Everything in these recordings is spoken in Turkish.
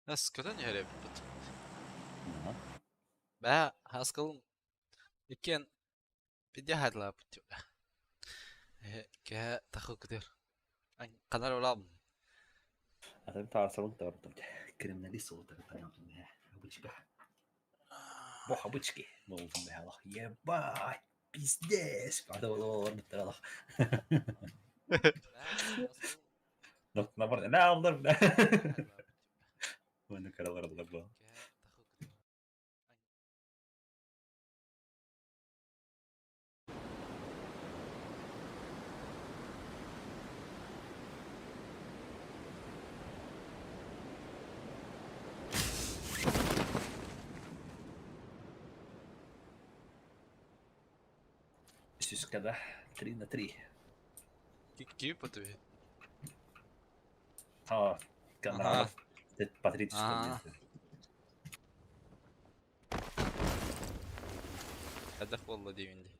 Haskalen herevdet. Jaha. Bä haskalen iken bidya hadla butyo. Ke takhu kadir. An qanar olam. Hasta بتاع صالون برضه كريمناليست وتقريبا обычка. Бог обычки. Ну, там ебать, пиздец. Правда, было. Haskalen No, no, bidya hadla butyo. bueno, cara, ضرب. Ke takhu kadir. Precis كده 3-3. Kip butyo. اه كان Aha. عرف باتريتش Aha. Hedef والله دي عندي.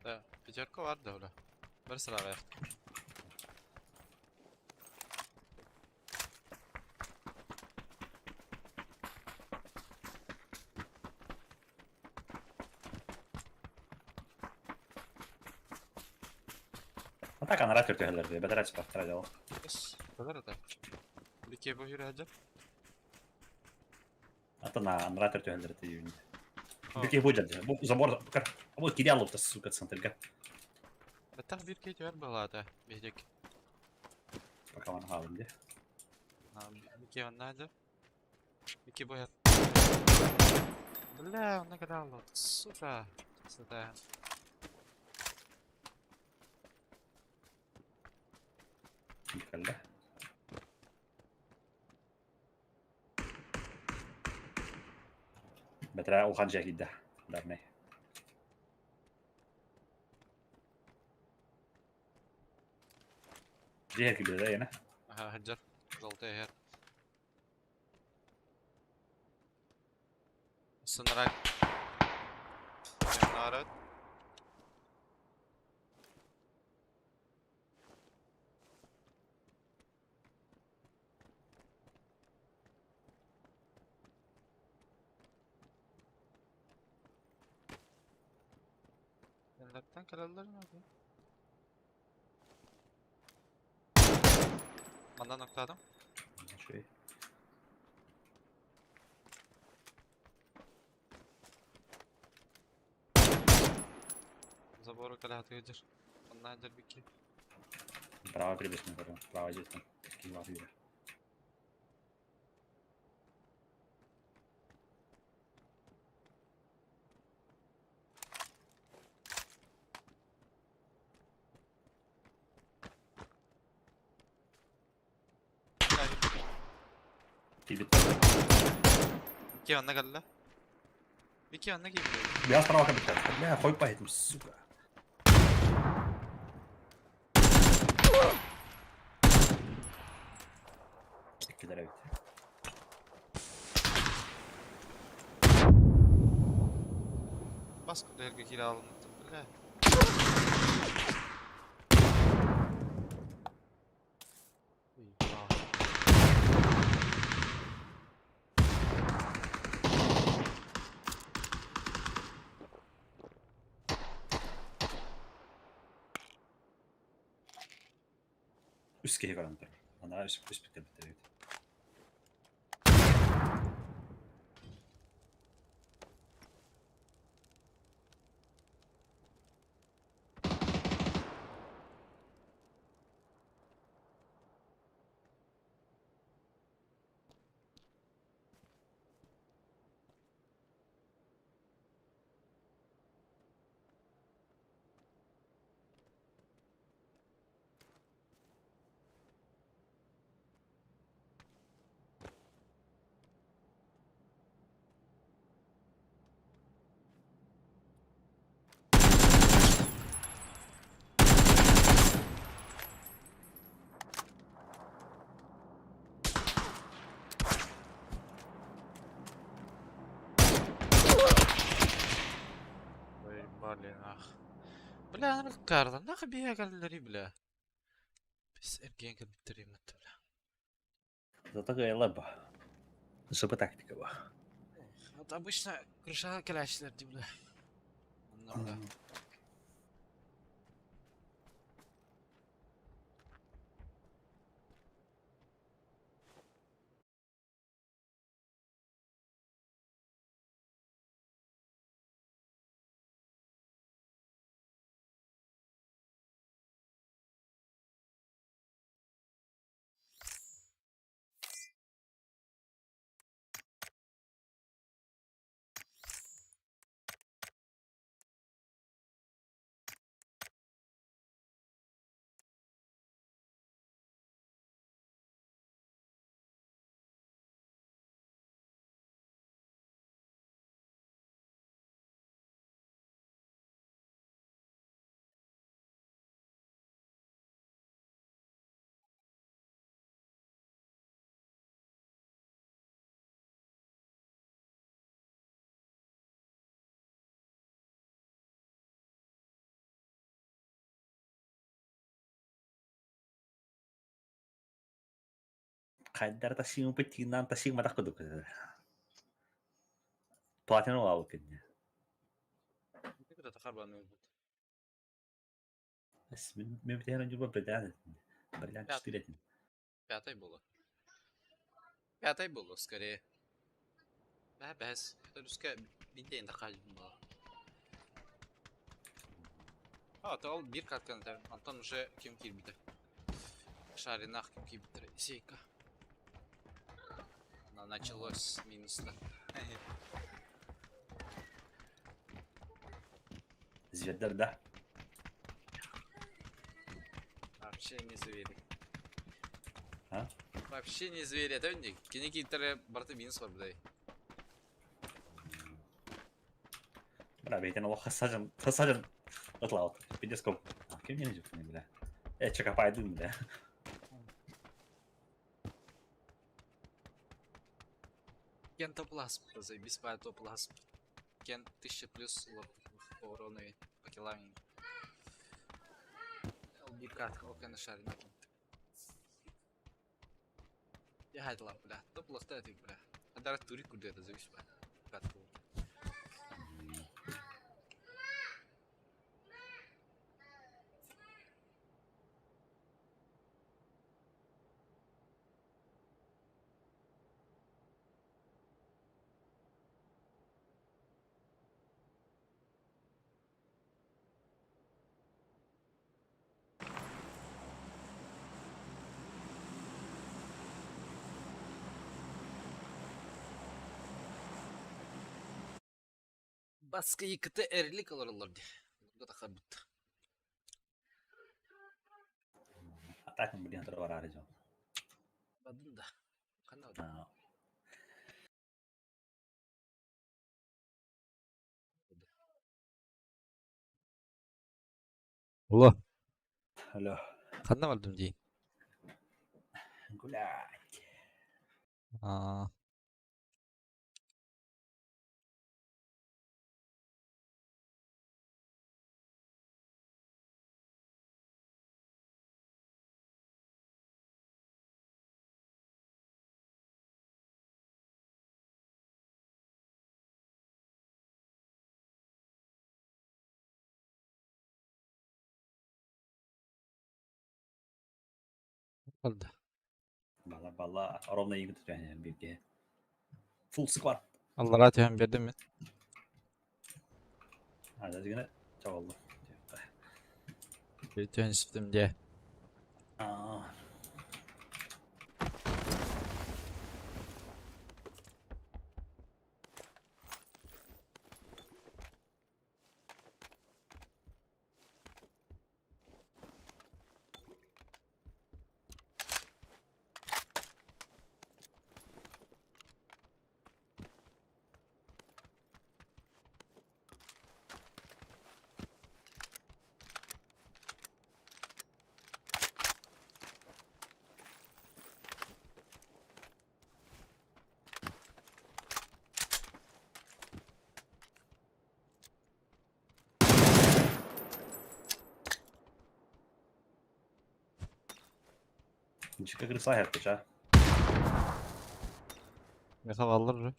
Da Pecerko vardı öyle. Versene abi. Mä takana rätkyrti hellerviä, betä rätspä joo. Bas. Kadar da. Bir kebo yürü hadi. Атана rätkyrti hellerti yün. Aa. Biki hujad. Bu zabor bakar. Abu kidi alıp tas sukat santelga. Betah bir kedi var balada. Bihdek. Bakalım halim diye. Ha, bir kedi nerede? Bir kedi boyat. لا انا قاعد اغلط الصوفة صدق Kalla. Betra o hanja gidda. Darne. جهة كبيرة هنا. هجر غلطة هير السنراك نارد Milletten krallar nerede? Bana nokta adam. شوي. Zaboru kale hajır. Bana hajır bir ki. Bravo прибежный ворон. Bravo جدا. تشكيل عظيم. في بيت. Bir anna galle. Bir anna gibi. Biraz para bakabilir. لا خوي بايت مسوكا. كده لعبت. Bas kutu herge kira alındı. Bile. Üst keyif arandır. Ana üst bitti bitti. Rolling بلا أنا الكارد ناخ بيها قال لي بلا بس أرجع قبل تريم بلا Zato يلا با super taktika با طب وش كل شيء كلاش دي بلا أنا بلا قدر تشي un pettino تشي ما تاخده كده بلاتينو او كده كده تخرب من بس من بتهرن جوا بريدان تشتريت пятый было пятый было скорее بس русская бедей находит было طول bir katkan tabii Anton уже kim kirbitti Шаринах kim kirbitti сейка началось с минуса زيادة ده вообще не звери ها вообще не звери это не киники тре барты минус var burada لا بيتنا والله خسجن اطلع بدي اسكوب كيف ينجي فيني بلا ايه تشيك اب عيدون بلا Кен топ-лас, заебись по топ-лас. Кен 1000 плюс по урону и по килам. Бикат, ока на шаре на кем. Я хайтла, бля. Топ-лас тетик, бля. А даже турик куда это зависит, бля. Катку. Баска yıkıtı erlik alırlardı. Burada خربت. اتاكم بدي انتظر ورا رجال بعدين ده. خلنا ده. والله هلو خدنا مردم دي نقول والله والله والله رونا يقدر يعني بيبقى فول سكواد الله لا تهم بيدم هذا زين والله بيتين سفتم دي Chica aggressar reto já. Jag tar aldrig.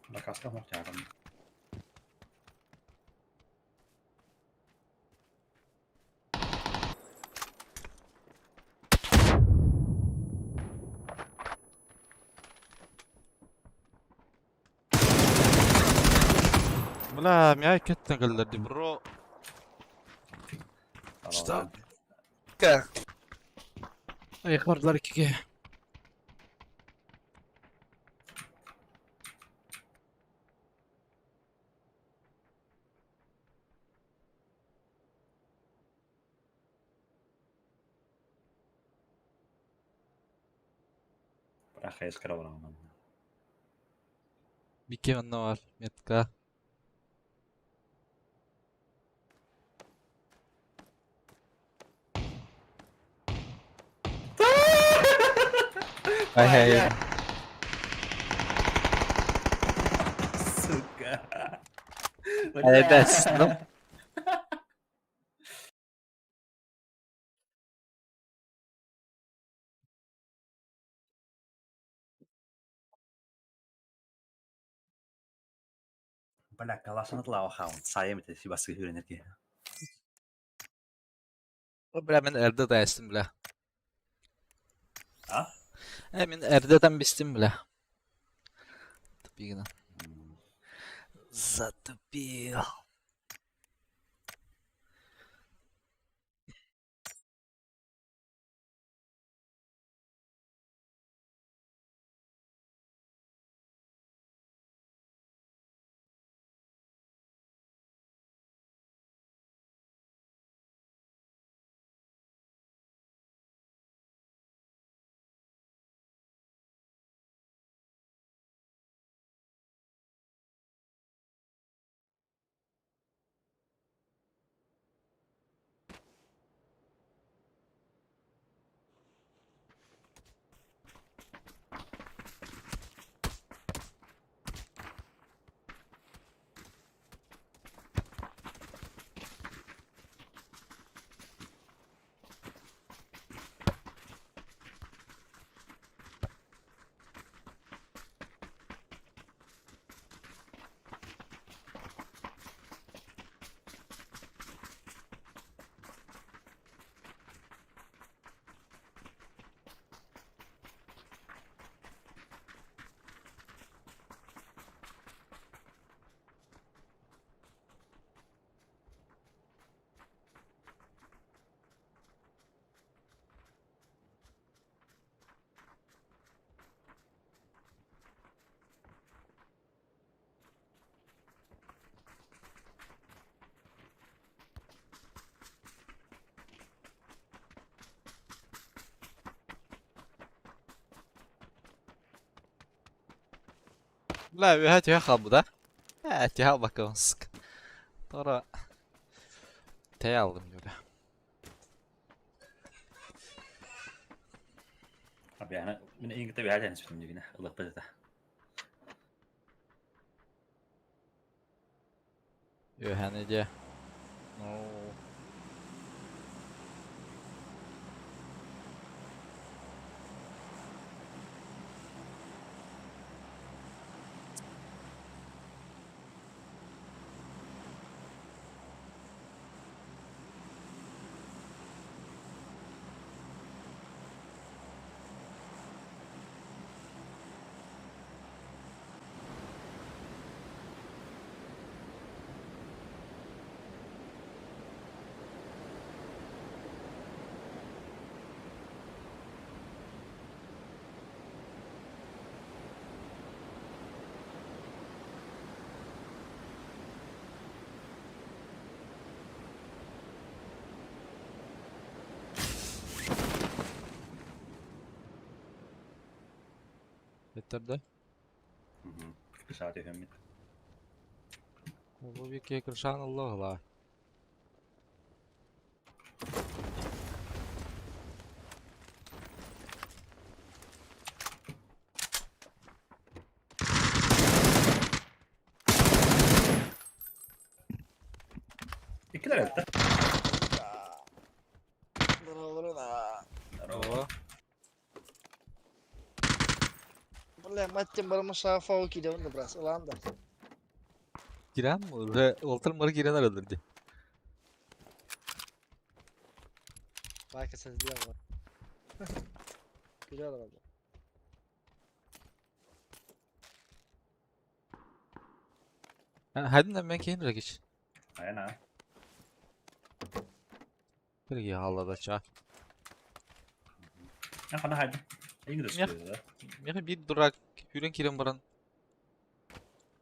Da casca bort jäveln. لا معاي كتن قلدي برو. Stop. Ayıklarlar ki. Bırak eskere var ama. Bir kere ne var? Metka. Hay hay. Suka. Edersin lan. Bırak kalasını tlav haun. Sayı mı tesi baskı hürünür ki. Bile ben erde değiştim bile. Ha? Emin erdeden bistim bile. Tabii ki de. Zatopil. لا هاتي خبو ده. Hadi al bakalım sık. Sonra T aldım böyle. Abi yani من إيه كتبي عادي أنا سبتم جينا الله بدته. Öğrenece. Oo. Bitirdi. Bir saat efendim. Bu bir kekirşan Allah Allah. Gelir evde. Oo. Boleh macam bermusafa ki de onu biraz ulan da. Giren mi? Walter giren aralardı. Belki ses diye var. Güzel oldu. Hadi de ben keyin geç. Aynen. Bir ya Allah da ça. Ya bana haydi. İngiliz Ya. diyor da. Ya bir durak hüren kiren baran.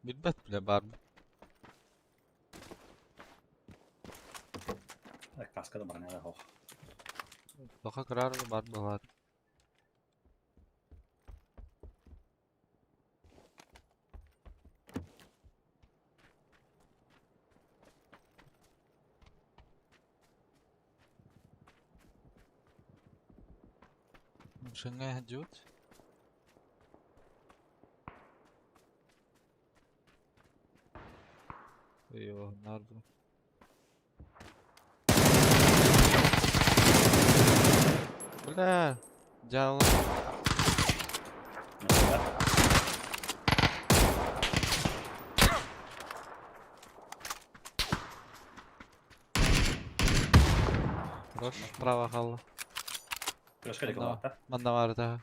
Bilbet bile bar mı? Kaska da bana ne hoş. Doka karar da bar mı var? Şenge hacut. Eyvah nerede? Bля, Java. Mesela Хорош, право хала. başka bir konu hatta. Manda var da.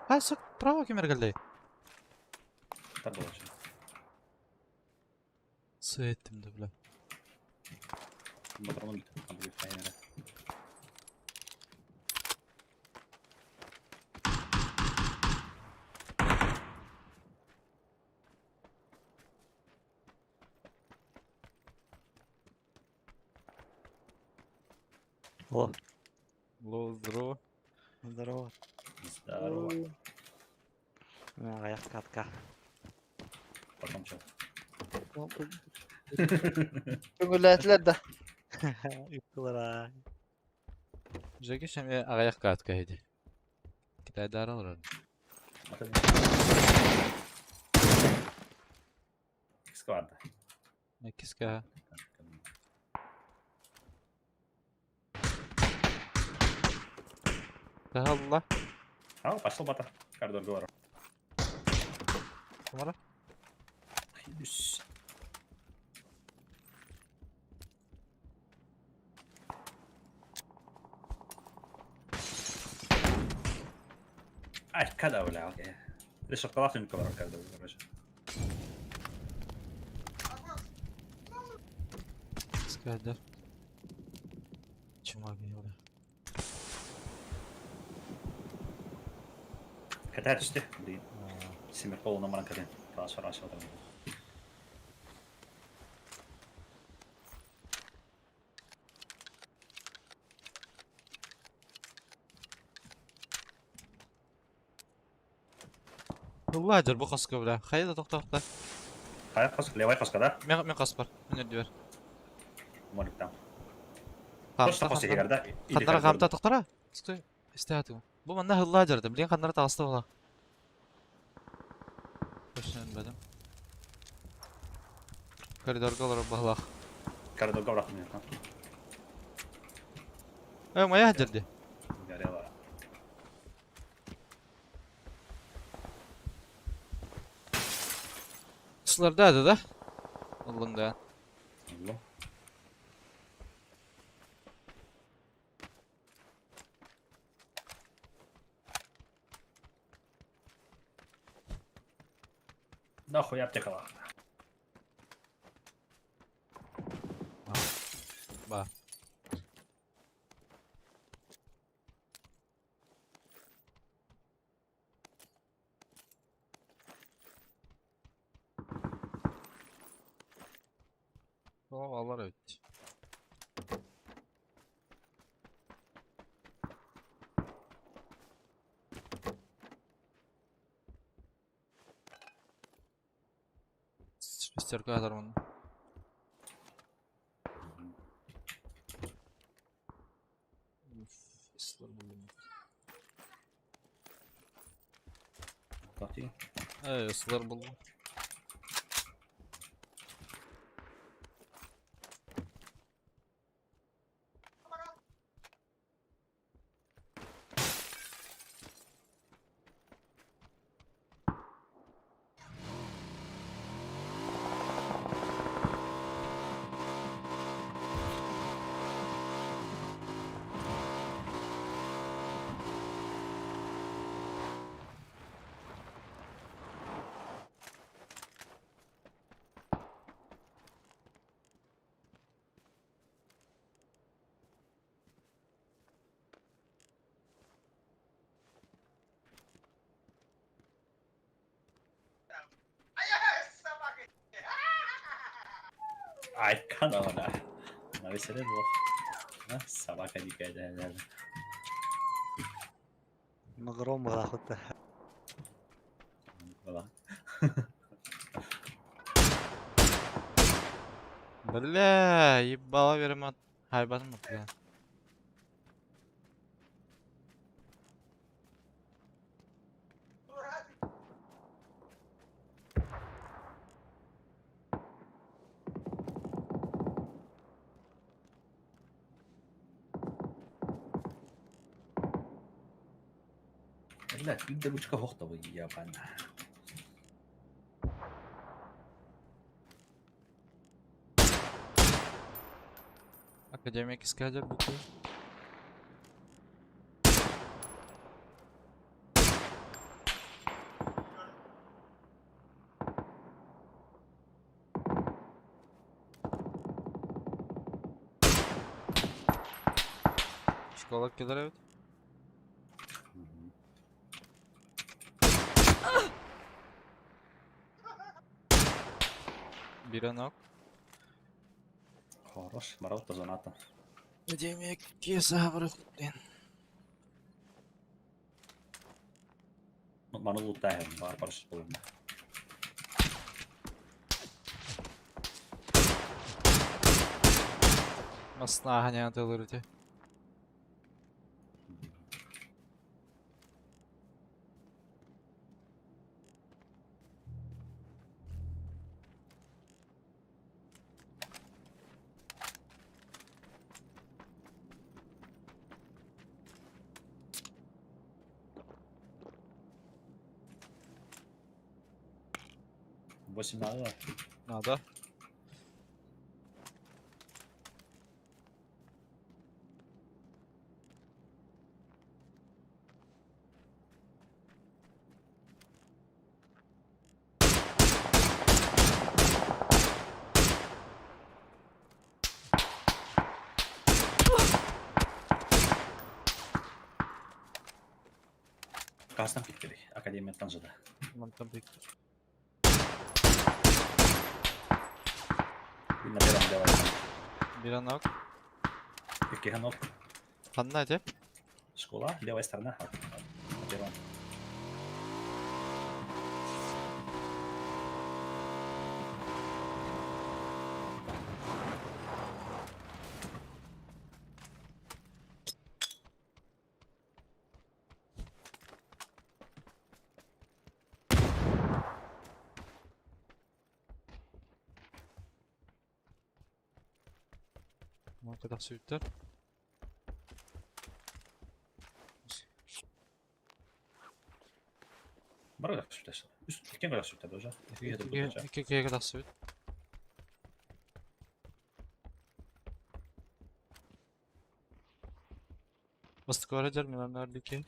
Ha, sık, право kemer geldi. Tabii olacak. Sığ ettim de bля. Bakalım gitti. Tabii bir tane. О, Ло, здорово. здорово. Здорово. Аяқ катка. Bakalım çok. Köngüllettiler de. Uykular ay. Jackie şimdi ayak katka hedi. Kita dar alır. Bakalım. Kaska vardı. Kiska. Allah. Ha, пошел бата. Коридор говорю. Numara. Henüz. Ay, kada ولا اوكي. ليش طلعت من كبر الكادر يا رجل؟ Kiska dar. Cuma geliyor. كتات işte. Simir koluna maran kadın. Transfer aşağıda. Allah ajar bu kaska bля. Hayda to'xta. Hayır kask, levay kaska da. Men qaspar. Men diyor. Umarım tamam. Qamta Tosta postiga garda. Qandara qamta to'xtara. Stoy. İsteyatı. Bu manda hıllı ajardı. Bilin qandara tağıstı ola. Başlanmadım. Koridorga olar bahlaq. Koridor gavrak mı? Maya ajardı. Yarıyorlar. Sılarda adı da. Oğlunda. Allah. Нахуй аптека var. Ba. Oh, Allah evet. Şesterka atarım onu. Uf, ıslar buldum. Bakayım. Sular buldum. Ay kan ahora. Una vez eres vos. Ah, sabaca di kaya. مغروم باخذ Valla. Bella, yibba verim at. Haybanım mı ya? لا تبدا بوشكا هوختا ويا بان. Akademik iskele bitti. Psikolog gelir evet. Biri nok. Хорош, Марота зоната. Akademik кесавры. Mä oon ollut tähän Barbarossa puolella. Masna hani alırdı. Восемь надо. Надо. Kaastan pitkeli. Akademian tansada. Mantam pek. Pinna perään devaista. Biri nok. Pikki ihan op. Hanna acep. Skola, devaista nähdä. Perään. Ne kadar sütler. Maro jakso tässä. Just ken jakso tässä tuossa? İki kadar süt. Bastık öğrenciler mi lan neredeki?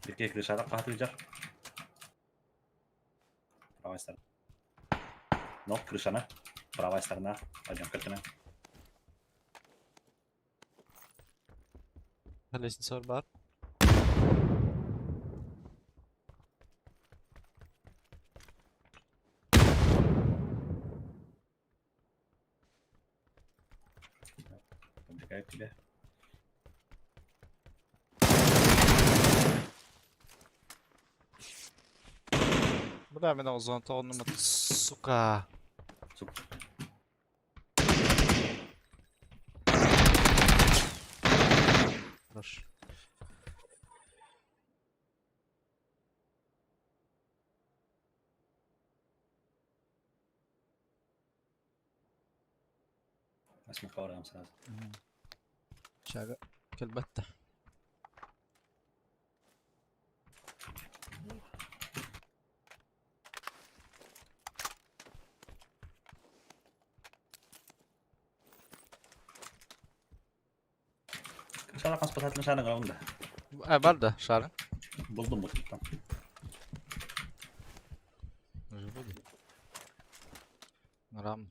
Pikki kyllä saada kahtuja. Правая сторона. Но крыша на. Правая сторона. Пойдем картина. Kalesini sor bar. Подбегает к тебе. Bu da hemen o zaman ta onu suka. Хорош. اسمه كورة سلام. شاقة كلبته. ان شاء الله قصبت هات لنا جراوند. برده شارع. بلضم مطلقا. جبودي. رام.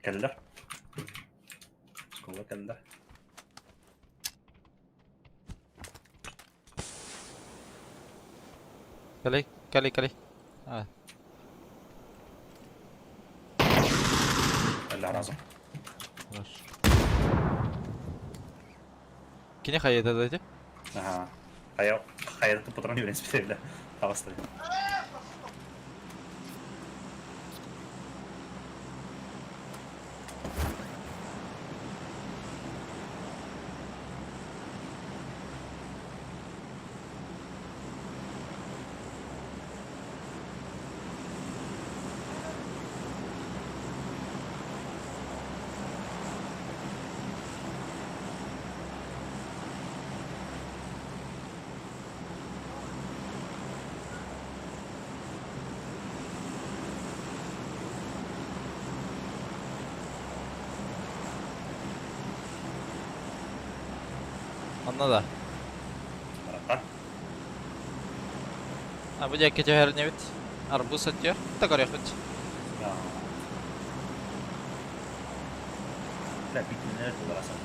كلر. سكوة كلر. كلي. كلر رازم. Хорош. Kini hayat edecek? Aha. Hayatı putranı yönetmiş bir de. Havasta. Anladı. Merhaba. Ha bu jaket her ne bit? Arbuz satıyor. Takar yakıt. Ya. لا بيتنا نرد ولا صح.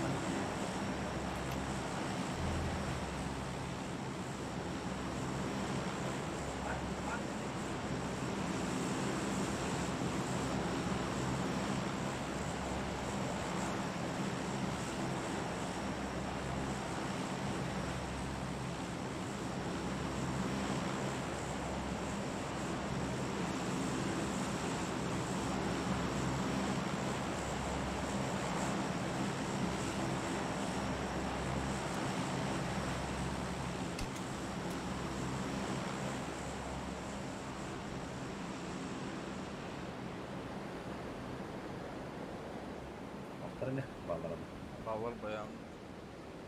Aferin vallahi. Bawal bayang.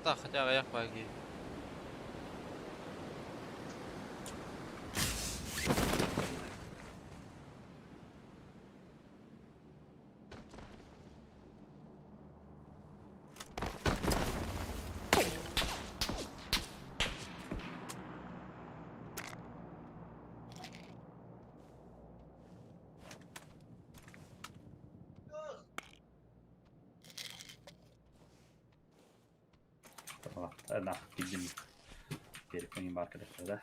Tak kerja kayak pagi. Nah, bizim geri koyayım arkadaşlar.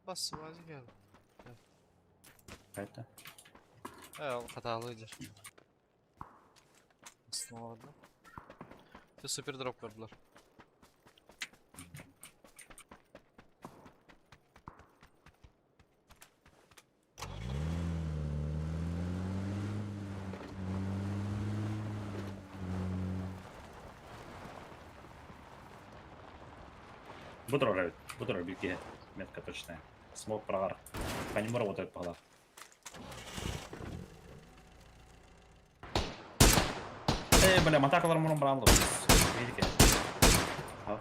Bas vazı geldi. Evet. O hatalıydır. Aslında orada. Bir super drop verdiler. Будрор беги. Метка точная. Смог прогар. По нему работает погла. بلا ما تاكل مرة برامض بيدك ها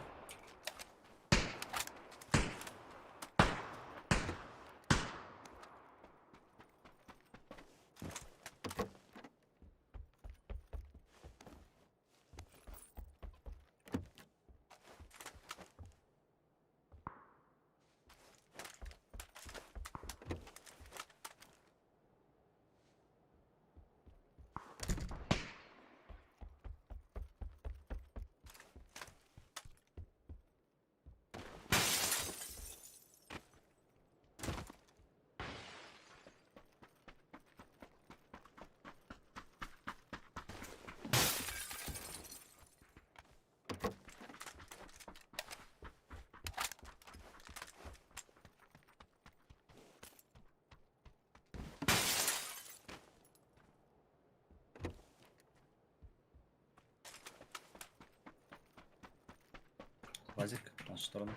Вазик, в нашу сторону.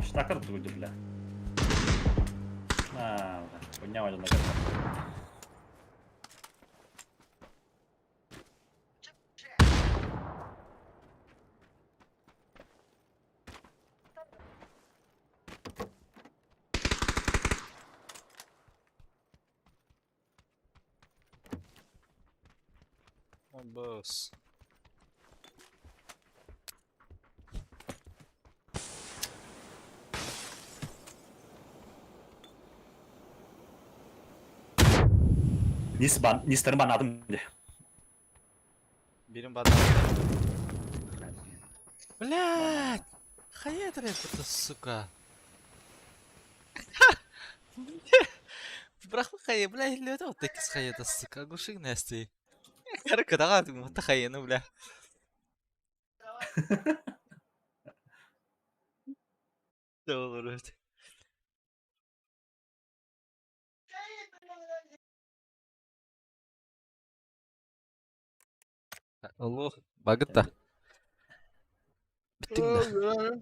Штакер тут, бля. А, поднял один на карта. О, босс. Нистерін банадым де. Берем банан. Блядь! Хаят это, сука. Бірақ хая, блядь, лёта вот такие с хая, сука, гушик насти. Короче, давай, ты вот хая, ну, бля. Да, блядь. Алло, багыта. Биттик да.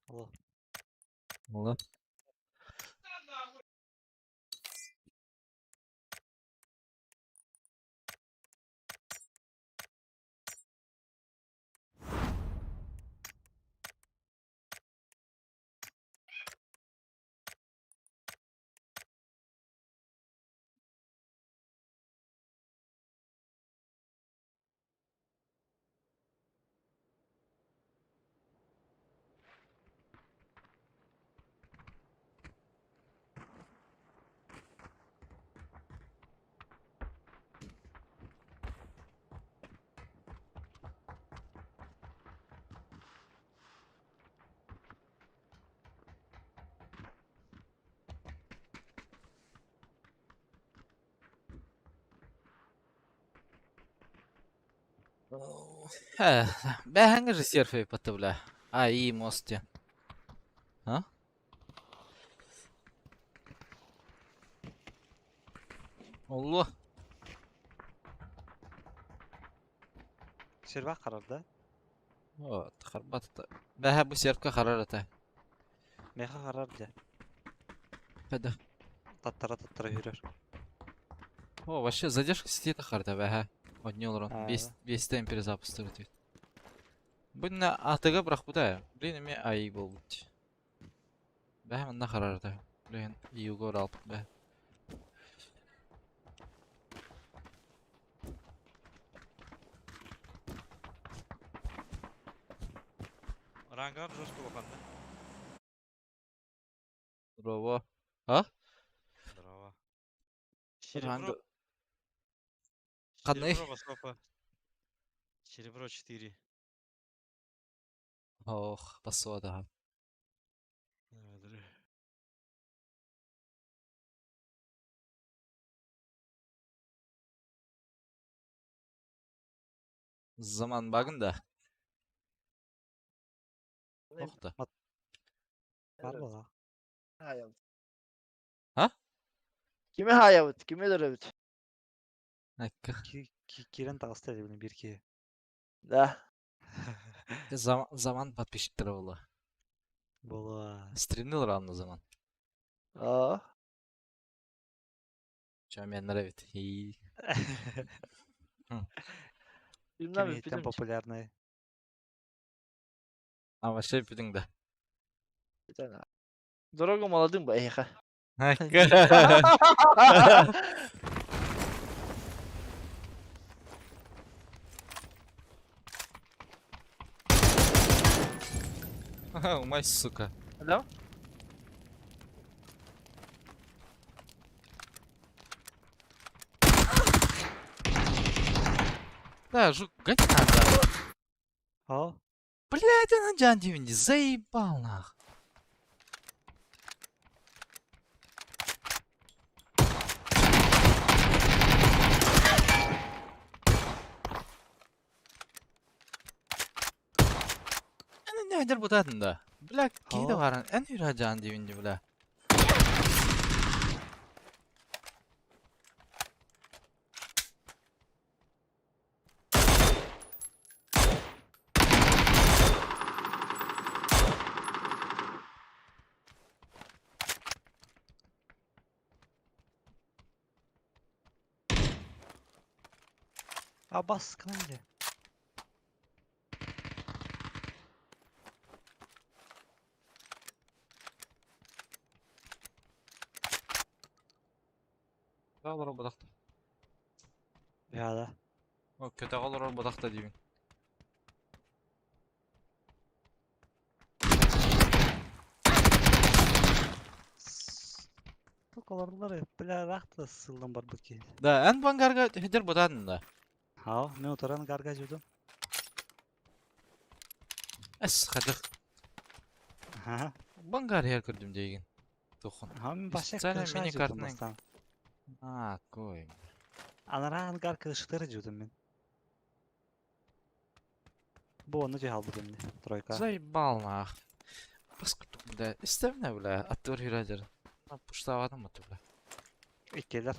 Алло. Алло. Бәһәңе же серфей паты, бля. А, и мосте. А? Алло. Сервак карарда. Вот, харбатта. Бәһә бу серфка харар ата. Меха карарда. Пәдә. Таттара йөрер. О, вообще задержка сети тахарда бәһә. Одни урон. А, 5 тайм перезапуск өтөйт. Бу не атыга бірақ буда. Блин, эме ай болбут. Бәһә мында харарда. Блин, югор алып бәһә. Рангар жестко баканда. Здорово. А? Здорово. Ранга. Қандай? Серебро сколько? Серебро 4. Ох, пасода. Zaman bagında. Ох та. Бар бала. Hayır. Ha? Kimi hayavut, kimi dörevut. Akka. Kiren tağısta edeyim bir ki. Da. Zaman подписчиктер ola. Bola. Stream'de olur anla zaman. Aa. Çömeyenler evet. İyi. Bilmem Кем bilmem. популярный. Ama şey yapıyordun da. Bir tane. Drogo mu aladın bu eyha? Akka. Умай, сука. Adam? Да, жук, гать надо. Ha? Блядь, она Джан Дивини, заебал нах. Ana nedir bu tadında? Bля, кейде Ha? баран? En üra Джан Дивини, bля. Bas kanka. Dağlar o badakta. Ya da. O kötü kalır o badakta diyeyim. Tokalarlar ya. Bля rahat sıldan var bu ki. Da en bangarga hidir bu tadında. Ha? Ne oturan gargaj yudum. Es kadık. Ha? Bangar her kırdım diyegin. Dokun. Ha ben başka Sana kılıç mini yudum kartın- bastan. Ha koy. Anaran gar kılıçları yudum ben. Bu onu cihal bugün. Тройка. Заебал нах. Паскудук, бля. Истемне, бля. Attır hiradır. Lan puştavadım mı bля. İkiler.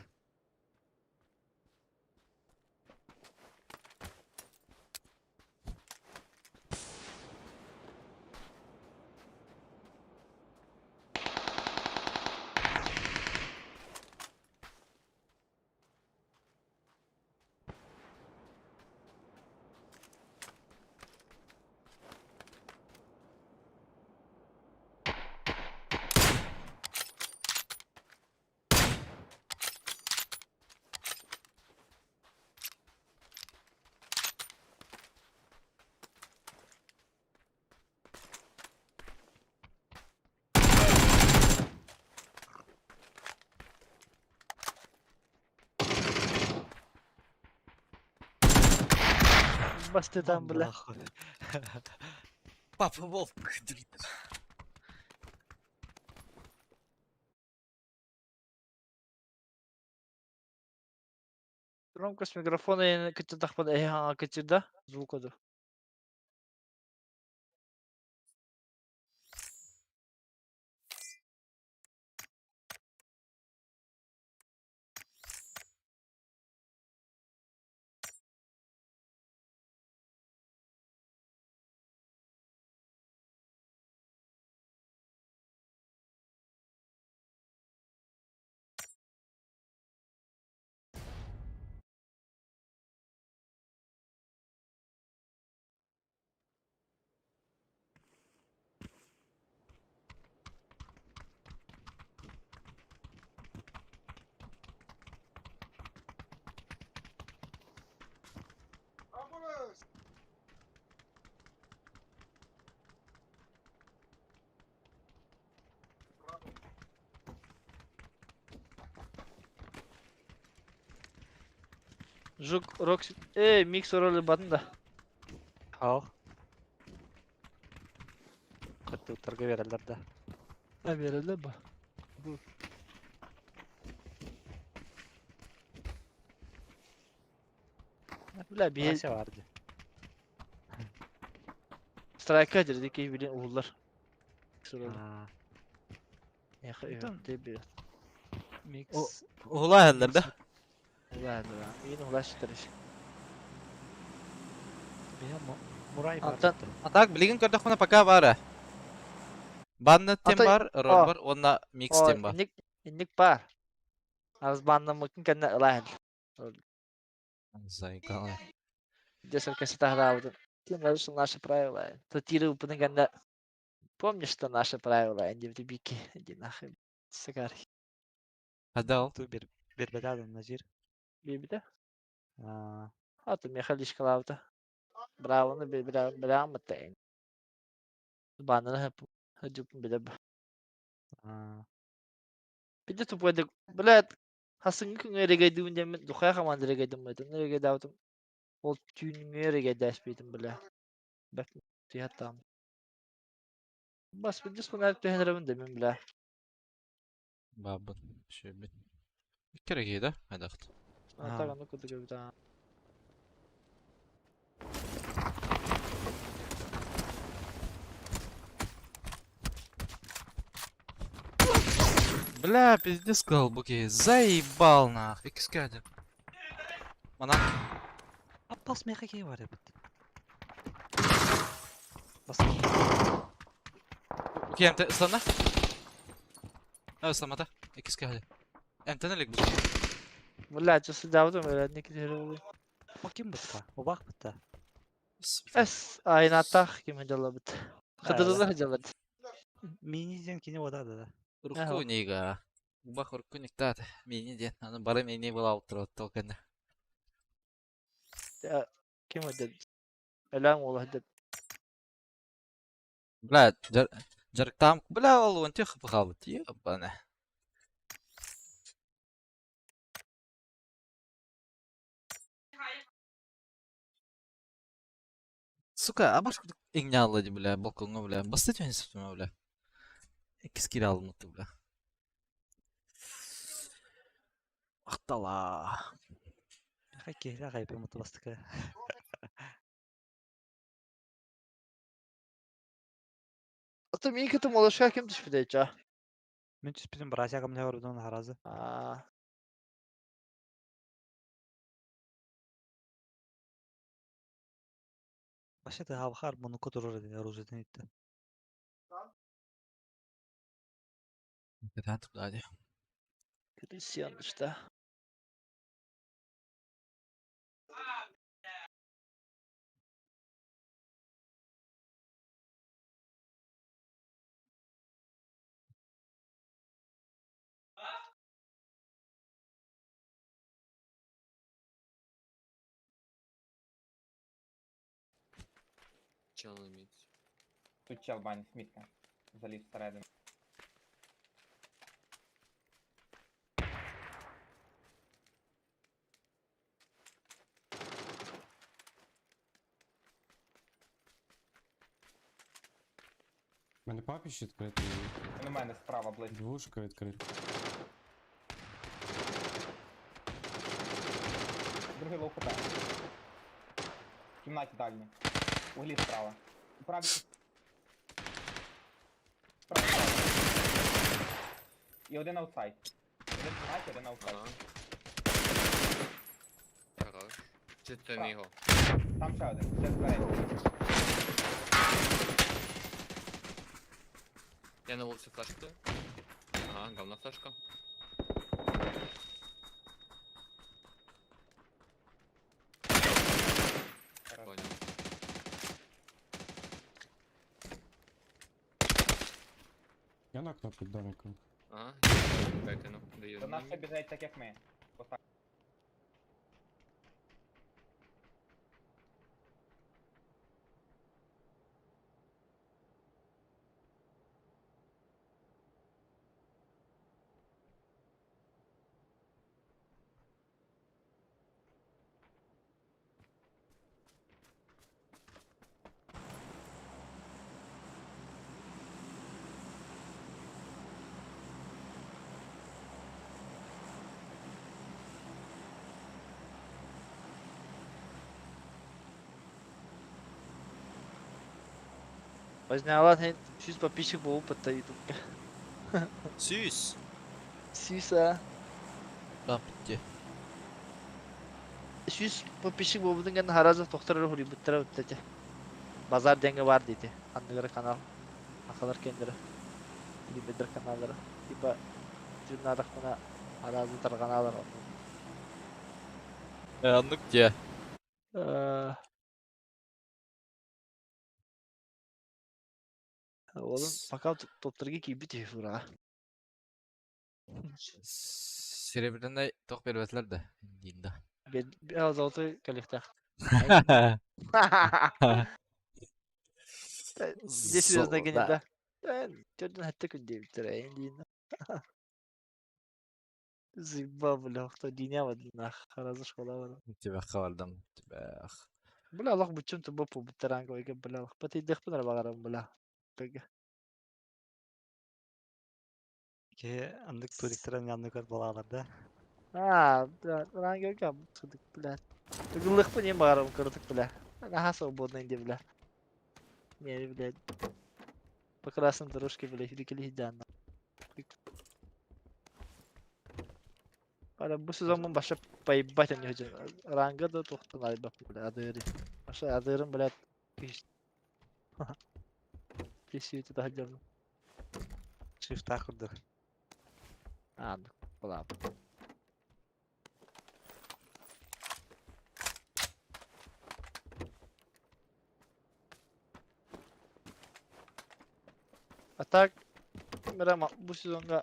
Bastıdan bile. Papa Wolf. Громкость микрофона я кычырдах под eyha кычырда. Звук оду. Жук, Рокс... Микс оролы badın da. Ha? Kötü utarga verirler de. Ha verildi bu. Bile bir Bir şey vardı. strike edildi ki bilin uğurlar. Mix orolы. Ha. Yaha Tamam. evet bir. Mix. Uğula hellerde. Ulan lan. Yine ulaştırış. Bir Muray var. Антон, Atak bilgin kördük buna paka var. Banda tim Atay- var, rol Aa. var, onda mix o tim var. indik var. Az bandan mungkin kena lain. Zaygala. Dia kasih tahu. Ты нарушил наши правила. То тиры когда помнишь, что наши правила, они в дебике. Иди нахуй. Сагари. Hadi al. Tu bir bedel Nazir. Бибиде? Aa, А ты меня ходишь клаута. Браво, на браво, матейн. Банner hep. Hadi bile. aa. Bir de topu hadi. Блядь. Hasın ki nereye geldiğinde mi? Dukaya kaman nereye geldim mi? Nereye geldim? Ol tüyün nereye geldi aşbiydim bile. Bak. Tüyat tamam. Bas bir de sonra tüyhenlerim demin bile. Babın. Şey bir. Bir kere giydi. Hadi at. Так, ну куда когда. Бля, пиздец колбуки. Заебал нахуй. İkisi geldi. Bana. Abbas MKG var ya. Bas. Okey, MT ıslanma. Evet, ıslanmadı. İkisi geldi. MT'nin lig bu. Блядь, что сюда öyle ne gidiyor? Bakayım bıtta. O bak bıtta. Es aynı atak kim hacaladı. Kıdırlı hacaladı. Mini diyeceğim ki ne o da da. Ruku niga. Bak ruku niktat. Mini diyen. Hani bari mini bula outro tokende. Kim hacaladı? Elan oğlu hacaladı. Бля, жарк там. Бля, он тихо похавать. Ебаный. Сука, а башка игняла, бля, балконга, бля. Бастать не сутма, бля. Кискири алынытты, бля. Ақтала. Хакки, la gaybe mutlu bastık ha. Atım iyi kötü molaşka kim düşmedi hiç ha? Münçüs bizim bıraşa kamle var bunun harazı. Aa. Başa da havkar bunu kuturur dedi rujetin itti. Катат, бля. Hristiyan işte. Чел иметь. Тут чел бані, смітка. Заліз всередину. У мене папіч відкритий, Він у мене справа близько. двушка відкрита. Другий лоу хп. В кімнаті дальні. Углі справа. У правій. Справа. І один аутсайд. Один в кімнаті, один аутсайд. Ага. Хорош. Чи це не його? Там ще один. Ще збереться. Я на вулиці флешку. Ага, говна флешка. Понял. Я нокнув під домиком. Ага, дайте ну, даю. До нас ще біжать так, як ми. Постав. Возняла 600 подписчиков опыта YouTube. Сюсь! Сиса. Bak bitti. Süs bu pişik bu budun gene harazı doktora huri buttara uttaca. Bazar denge var dedi. Anlıları kanal. Akalar kendileri. Libedir kanalları. Tiba cümladak buna harazı targanalar. Anlık diye. Oğlum bakalım doktorga ki bir tüy fura. Serebirinde tok berbatlar da. Dinde. Biraz oldu kalifte. Desiriyoruz gene de. Ben çocuğun hatta kunde bitireyim diyeyim. Zibba bu lafta dünya var dünya. Harazı şkola var. Tibak kavaldım. Tibak. Bula Allah buçun tu bapu bitiran koy ke bula. Pati dek pun bagaram bula. Peki. Ki andık turistlerin yanına kadar balalarda. Ha, orang gak kam tutuk bula. Teguluk pun yang bagaram kertuk bula. Nah hasil buat nanti bula. Meri bula. Pekerasan terus ke bula hidup kali hidan. Pada bu sezon başa pay batan ya hocam. Rangga da tohtan ay bak bula adırı. Başa adırın bula. Kişi itu dah jam. Çift takırdı. Anladım. Ulan. Atak bu sezonda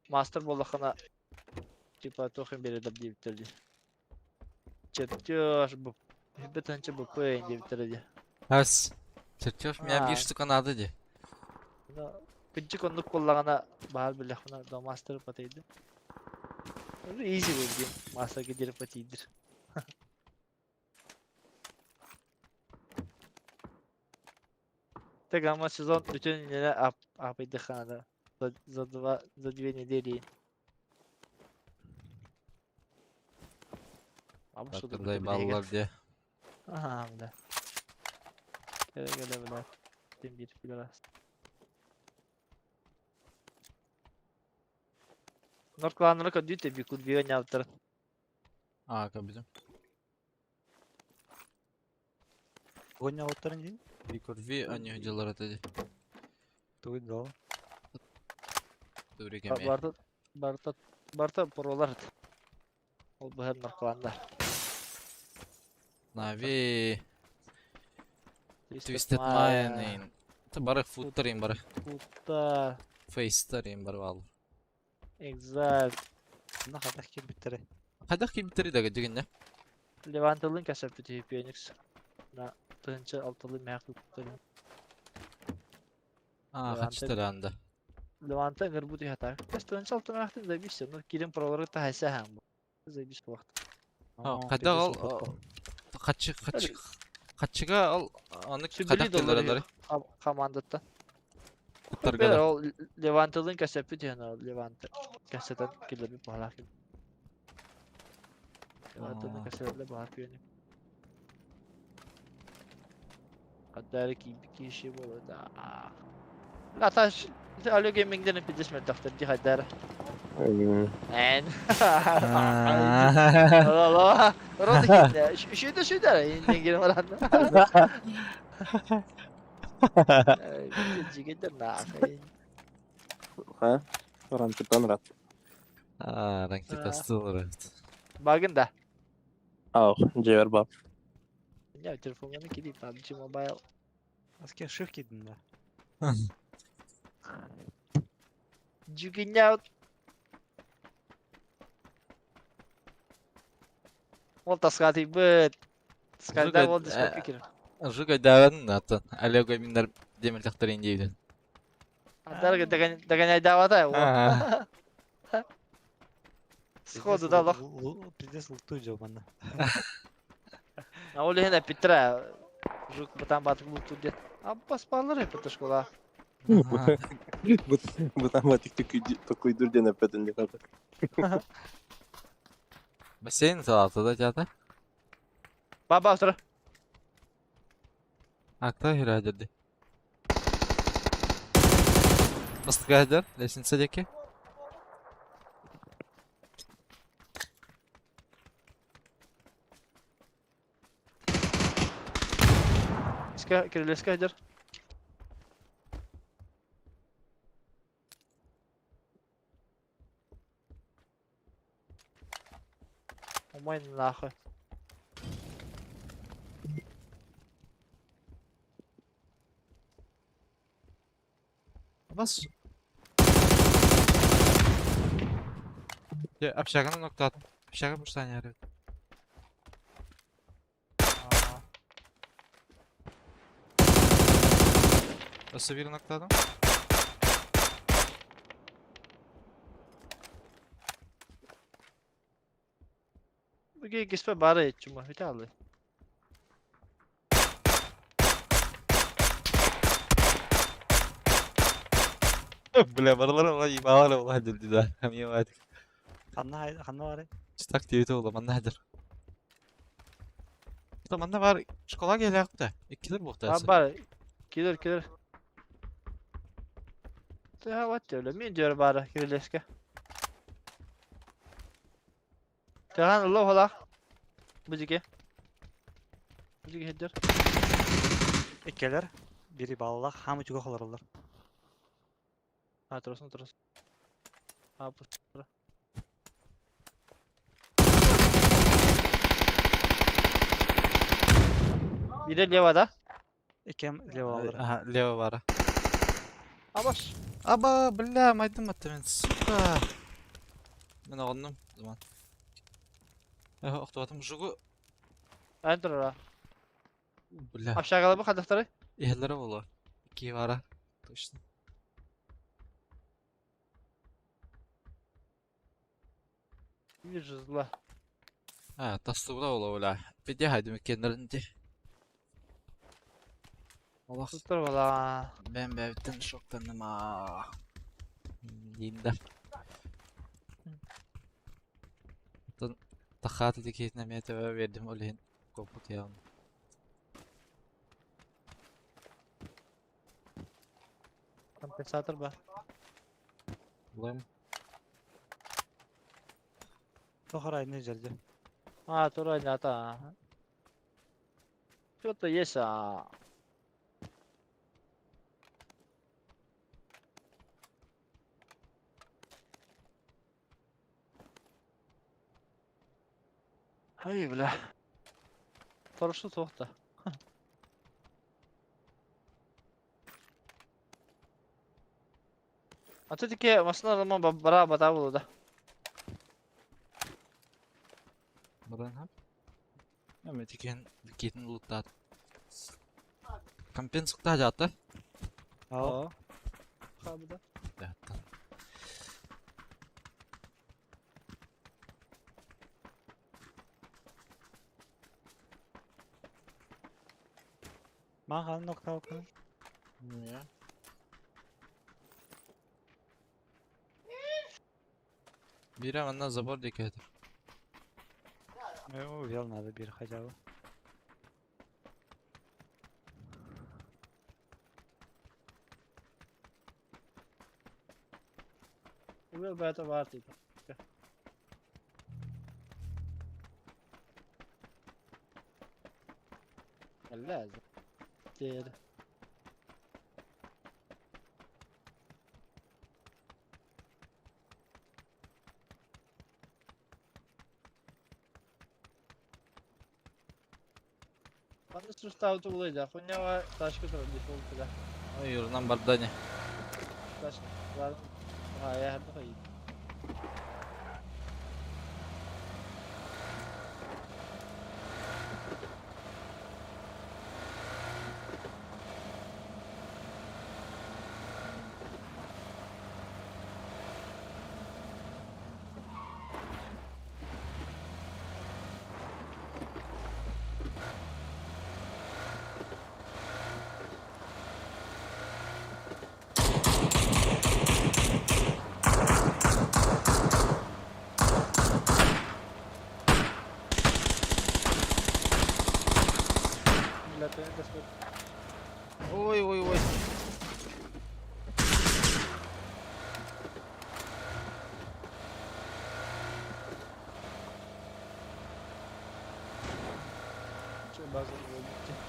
Master Ball'akana tipa token beri de bitirdi. Çetiyor bu. Bir tane bu koyun diye bitirdi. Has. Çırçıyor mu ya bir Ha. üstü kanadı diye. Küçük onluk kullanana bahar bile ona da Master patıydı. Öyle easy bu game. Master gider patidir. Tek ama sezon bütün yine apaydı kanada. За 2 недели. Ama şu Bakırday ballar diye. Aha bile. Gele bile. Tim bir biraz. Norklanlara kadar diyor tabii kud bir yaptır. Aa kabizim. Gonya otların değil. Bir kurvi anı hocalara dedi. Duydu o. Doğru kemiğe. Barta prolar. O bu her norklanlar. Navi. Twisted Mining. Ta barı foot'tarayım barı. Puta. Face'tarayım barı vallahi. Exact. Ne kadar ki bitire. Kadak ki biteri de gıcıgın ya. Levantalın kasapeti Phoenix. Na tınca altalı mehaklı tutarım. Aa Levante- kaçtı lan da. Levanta ngırbu diye hata. Kas tınca altı mehaklı da bir şey. Nur kirim proları ta hese hem bu. Zey bir vakit. Ha kadak al. Kaçıga al. Anlık Şu kadak biri yılları dolarıları. kamandatta. Kurtar Böyle kadar. o Levantalın kasapeti yani o Levanta. Kasetan killer bir pahala. Levantalın Aa. kasetle bahar Phoenix. Hatta ki bir kişi bu da. La taş. Alo gaming'den yapacağız mı doktor di hadar. En. Allah Allah. Orada gitti. Şu da yine girelim aranda. Gitti nak. Ha? Rantıdan rat. Aa renkli Ha. kastı olur evet. Bakın da. Aw, Cever bab. Ya telefonunu kilip PUBG Mobile. Asker şık gidin de. Jugging out. Volta skati bet. Skati Juga, volta skati pikir. Juga davan natan. Alo gaminler demir tahtları inceydi. Dar dagan ay dawa tayo. Ha. Scodo da Allah. Prizdes ultuydu bana. Olha hena Petra. Жук батан батык булту дед. Аббас баллар hep bu школа. Bu tematikte kuydur dene pedin ne kadar. Бассейн салаты жата. Baba otur. Акта хирадерди. Басты гадер, лестница деке. Kirleska hajar. Umayın lahı. Bas. Ya apşakana nokta attım. Apşaka bir saniye arıyor. Nasıl bir nokta adam? Bugün gispe bara etçim bir tane. Бля, баралар ола ималар ола хадил дида. Хами вадик. Kanna var ya. Stak diyeti ola manna hadir. Tamam da var şokola gelek de. İkilir bu Ha muhtası. bara. Kilir. Teha vat öyle. Mi diyor bara kirleska. Tehan Allah ola. Bıcıke. Bıcıke hajar. İkkeler. Biri balak. Hamı juga kalırlar. Ha terus. Ha bu. Bir de levada. İkem levalar. Aha leva var. Abaş. Aba bля maydım attı ben. Suka. Ben oğlum zaman. Oktavatım jugu. Enter ora. Bля. Aşağı kalıbı kadakları. Yerlere ola. İki vara. Точно. Bir cızla. Ha, tasdığına ola ola. Bir de haydi mükemmelindi. Allah Tuttur valla. ben bevden şoklandım ha. Diyeyim de. Tahat edik etnemeye teve verdim oleyin. Kopuk ya. Kompensator ba. Bulayım. Tohar aynı geldi. Ha tur oynata. Что-то есть, а... Ай, бля. Парашют тоқта. Атетике машиналарма бара бата болуда. Buran hap. Ama tiken bikin lutat. Kampen sıktı hajatta. Aa. Хабда. Hajatta. Mahal nokta okun. Ya. Biri anna zabor dikedir. O yalnadı bir hacabı. Uvel bata vartı. لازم كتير Bana sürüstü tuğlayacak. Bu ne var? Taş götürün default da. Yurdan bardani. Taş var. Ha ya her daha iyi. Milletlerini destek. Oy oy oy. Çok bazen oldu.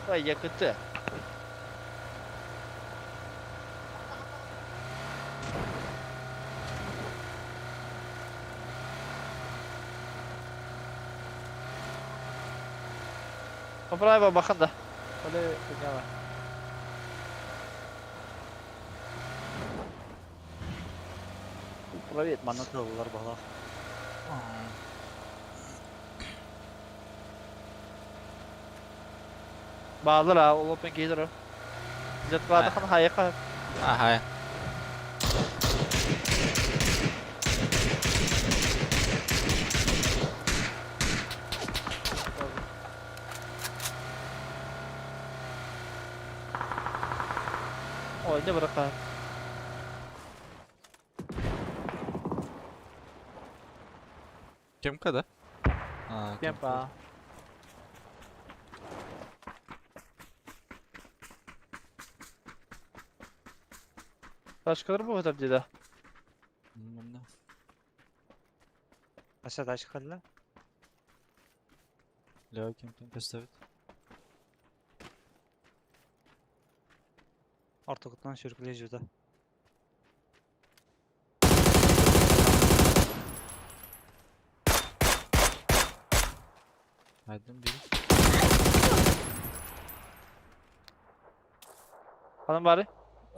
Vay yakıtı. Kapıya bak bakın da. Öyle dünya var. Buraya Manat alırlar bala. bağlı la, o open gelir o. Zet bağlı kan hayaka. Ah, hay. Oyunu bırak ha. Kim kada? Ha, Kemp ha. Başkaları bu kadar dedi. Bilmem ne. Aşağıda aşık halde. Лево кемпten поставить. Ortalıktan sürükleyici juda. Haydi biri. Hanım bari.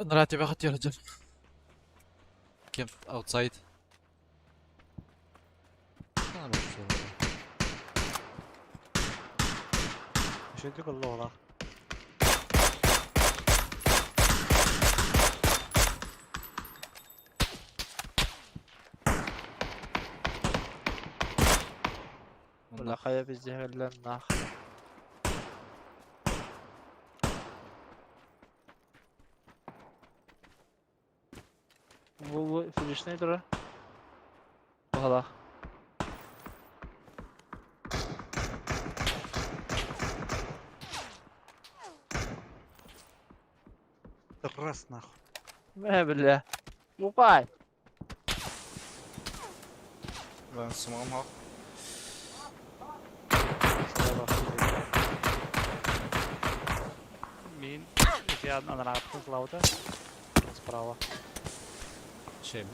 انا راح تبي اخذت يا رجل. كيمب اوتسايد. انا بشوف. Üşüdük Allah ola. Valla kaya bizi helal nah. Bu finish neydi o? Valla. Tırras nahı. Ne bileyim. Bu kay. Ben smoke'um yok. Şuraya bak. Min. İki adan rahatlı slauda. Справа. Şey mi?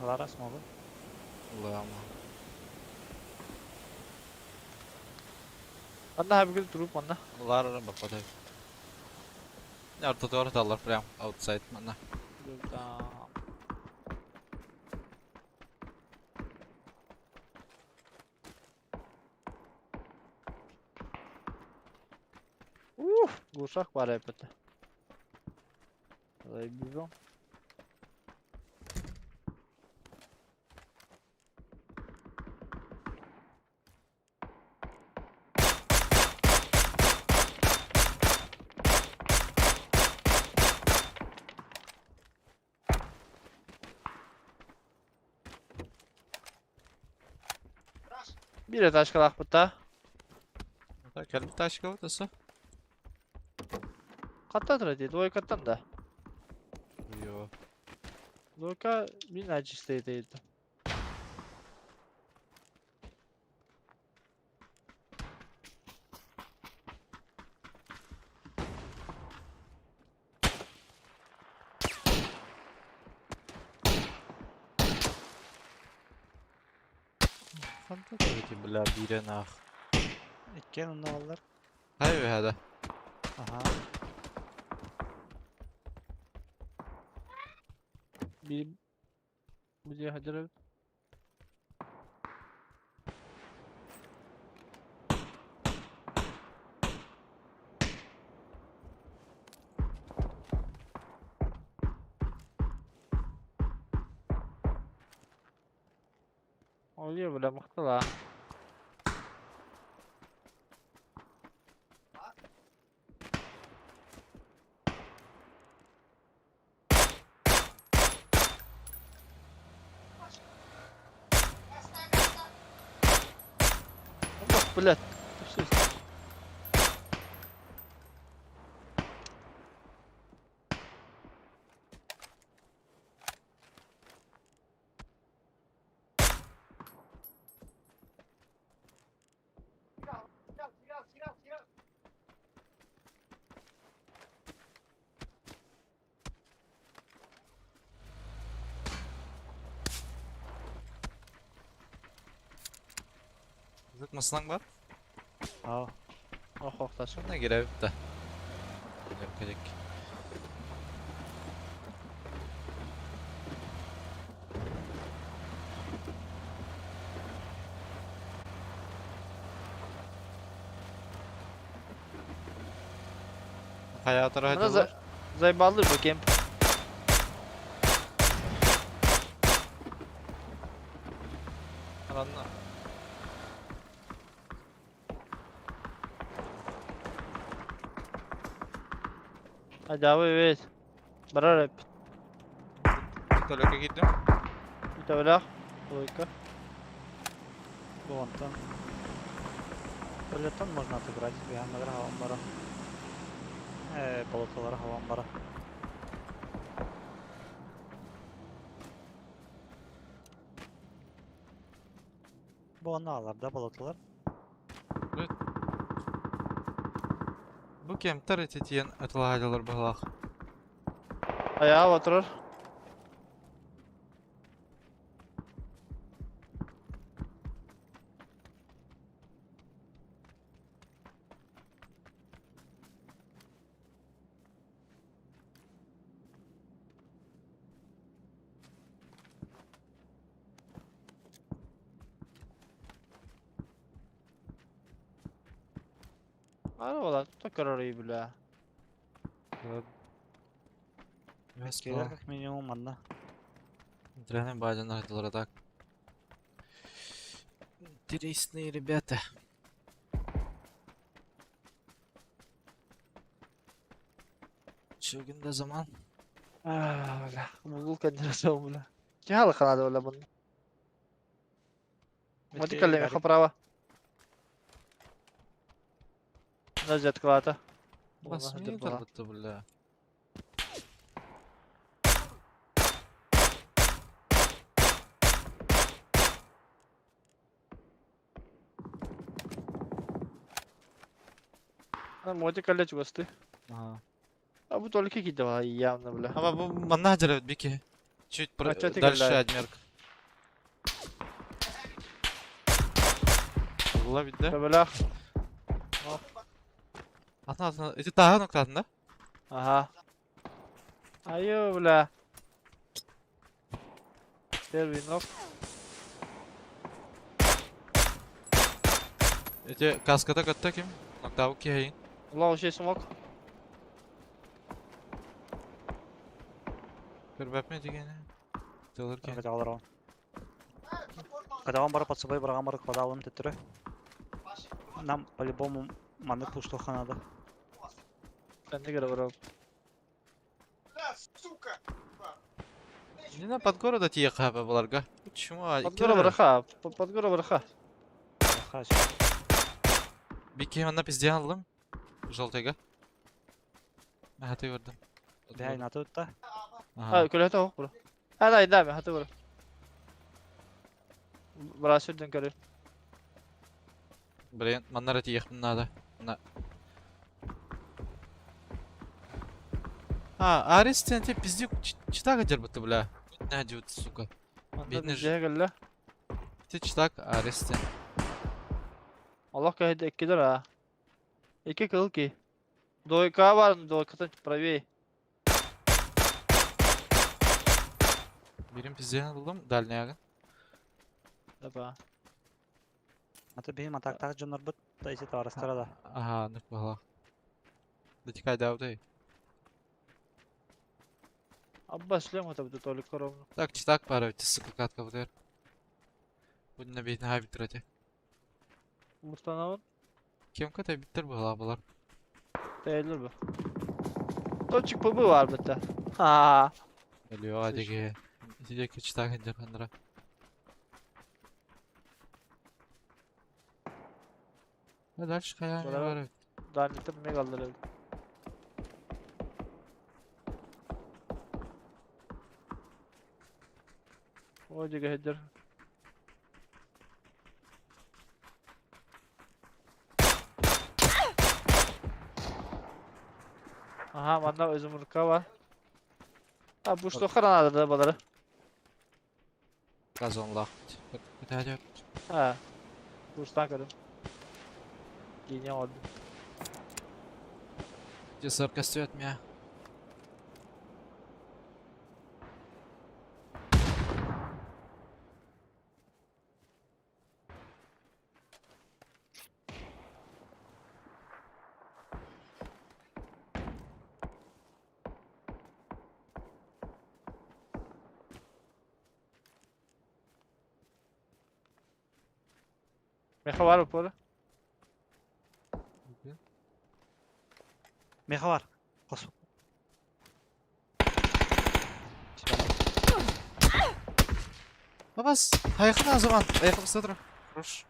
Lara смогу. Lama. Anna abi gül durup anna. Lara bapaday. Orta doğru dallar прям outside mana. Tamam. Gursak var hepete. Vallahi bilmiyorum. Bir taş kalak butta. Gel bir taş kavatası. Kattadır diye. Doy kattan da. Yo. Doyka bir nacisteydi. Fanta tabii ki bلا bire nah. İki yanında alırlar. Hayır hadi. Aha. Bir bu diye hadi. Oluyor böyle mıhtı la. Allah blöd. Zıkmasından var. Aa, Oh oktasın. Şuna girevip de. Yapacak. Hayata rahat Bana olur. zayballı bakayım. Anla. Hadi abi evet. Barar hep. Tolaka gittim. Bir de öyle. Логика. вон там. Пролетон можно отыграть. Я награл амбара. Болоталар амбара. Bu onu ağlar da bolotlar. Bu kem tar etetiyen atılağaydalar bağlaq. Ayağa oturur. Arabalar takar orayı bile. Кейлер как минимум одна. Дрянные бадяны айтылар так. Интересные ребята. Şu günde zaman. Öyle. Bulgur kendine savun bile. Ki halı kanadı öyle bunun. Mati kallemi kaprava. Nazet kıvata. Basmıyor tarbattı bula. Mati kalle çubastı. Ага. Abi толки ki de явно bile. Ama bu manajere biki. Чуть А чё ты дальше гадаешь? адмерк. Ulan bir de. Böyle. Atına. İti daha noktasında. Aha. Ayo bile. Первый ног. İti kaskata katta kim? Nokta bu ki hayin. Ulan o şey smok. Көрбәп ме дегені? Тылыр кен. Кадалар он. Кадалан бара под собой браган бара кадалан тетре. Нам по-любому маны пуштуха надо. Ben de göre bırak. Не на под города тие хапа буларга. Почему? Подгора бırak. Подгора bırak. Хач. Bir kemana pizdiye aldım. Жолтайга. Hadi gördüm. Бяй на тут та. Aha. Ha köle hata bırak. Ha da idame hata bırak. Bırak sürdün körü. Блин, маннар эти ехать надо. На. Арис тенте пиздюк читага дербаты, бля. Не дют, сука. Anda Beni bizeye gel. Ты читак Арис тен. Allah kahretsin 2 lira. 2 kıl ki. Doyka var mı? Doyka'dan правее. Birim pizdiye aldım. Дальняга. Дапа. Аты бейм атактагы жонор бут да исет арастыра да. Ага, не погла. Да тикай давдай. Abbas шлем это будет только ровно. Так, читак пара, ты сука катка вдер. Будь на бейт на битрате. Mustafa Kim kata bitir bu halabalar. değildir bu. Toçuk bu var bende. Ha. Geliyor hadi ki. Diyecek çitак ince kandıra. Hadi şu kaya Bana var. Danet'e mi kaldırır? O diye header. Aha bende özümürka var. Ha bu işte karanada da baları. Gazon laht. Bir tane Ha. Kurstan görüm. Giyiniyor oldu. Cesur kastıyor etmiyor. Meha var mı böyle? Meha var. Kos. Babas. Hayakın o zaman. Ayakımızda dur. Хорош.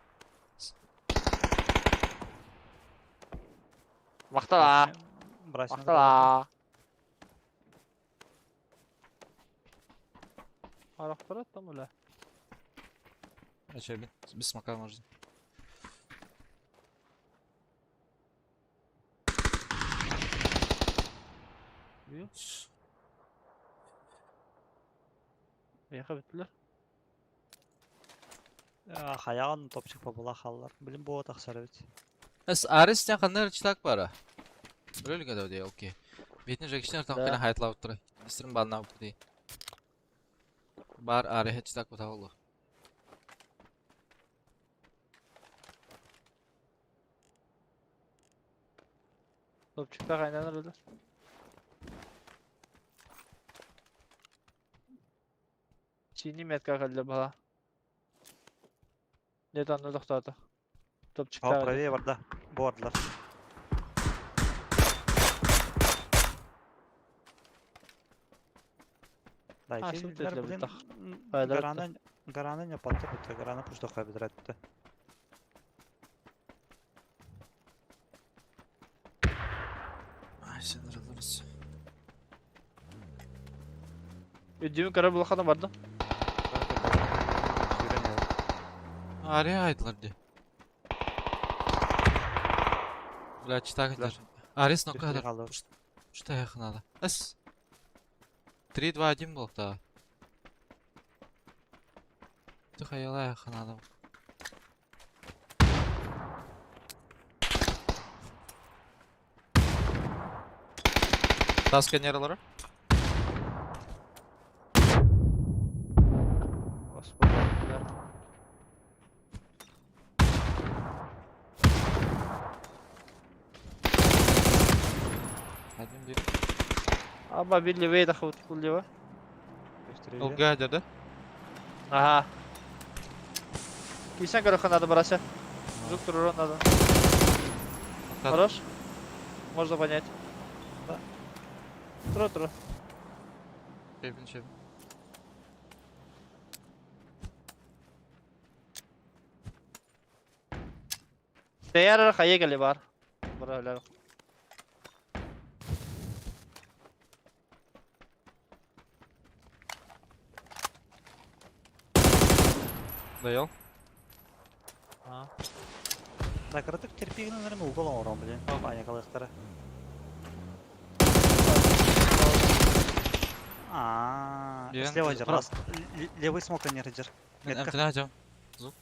Vakta la. Брайсон. Vakta la. Arak para tam öyle. Açayım bir smoka можно. Meha bittiler. Hayağın topçuk babula hallar. Bilim bu taksarı bit. С Арестен қандай рычаг бара? Біреулі гадау де, окей. Бетіне жегіштен артан Да. қайна хайтлап тұры. Дестерін балына бұпты. Бар аре рычаг бұта олы. Topçukta kaynanır öyle. Çiğni metka kaldı bana. Ne anladık da. Topçukta Hop kaldı. правее var da. Bu ardılar. Да, А, iki şimdi bizler dediler bilin bir Haydi, Garanın yapatı bitti. Garanı puşta kaybeder etti. Ay, sen alırız. Ödüğümün kara bulakana vardı. Аре айтылар де. Бля, читак етер. Арес нокка Бір адыр. қалды. Пушта яқын ады. Әс. 3-2-1 болды да. Тихо ела яқын адам. Тас сканерлары. Господи. Один бiri. Ama bir leveye de kavut kulluyor. Gösteriyor. Ол гадер, да? Ага. Кийсен кара ханады барася. Жук турурон надо. Хорош? Можно понять. Да. Тро. Чебин, чебин. Değer kaya geli var. Böyle. Доел. Ha. Накрытых терпигінің нәрме угол орам білен. Аня қалықтары. Bien. Слева жер. Бра- Раз. Левый смок не жер. Мен Метка. әмтіне ажам. Зу.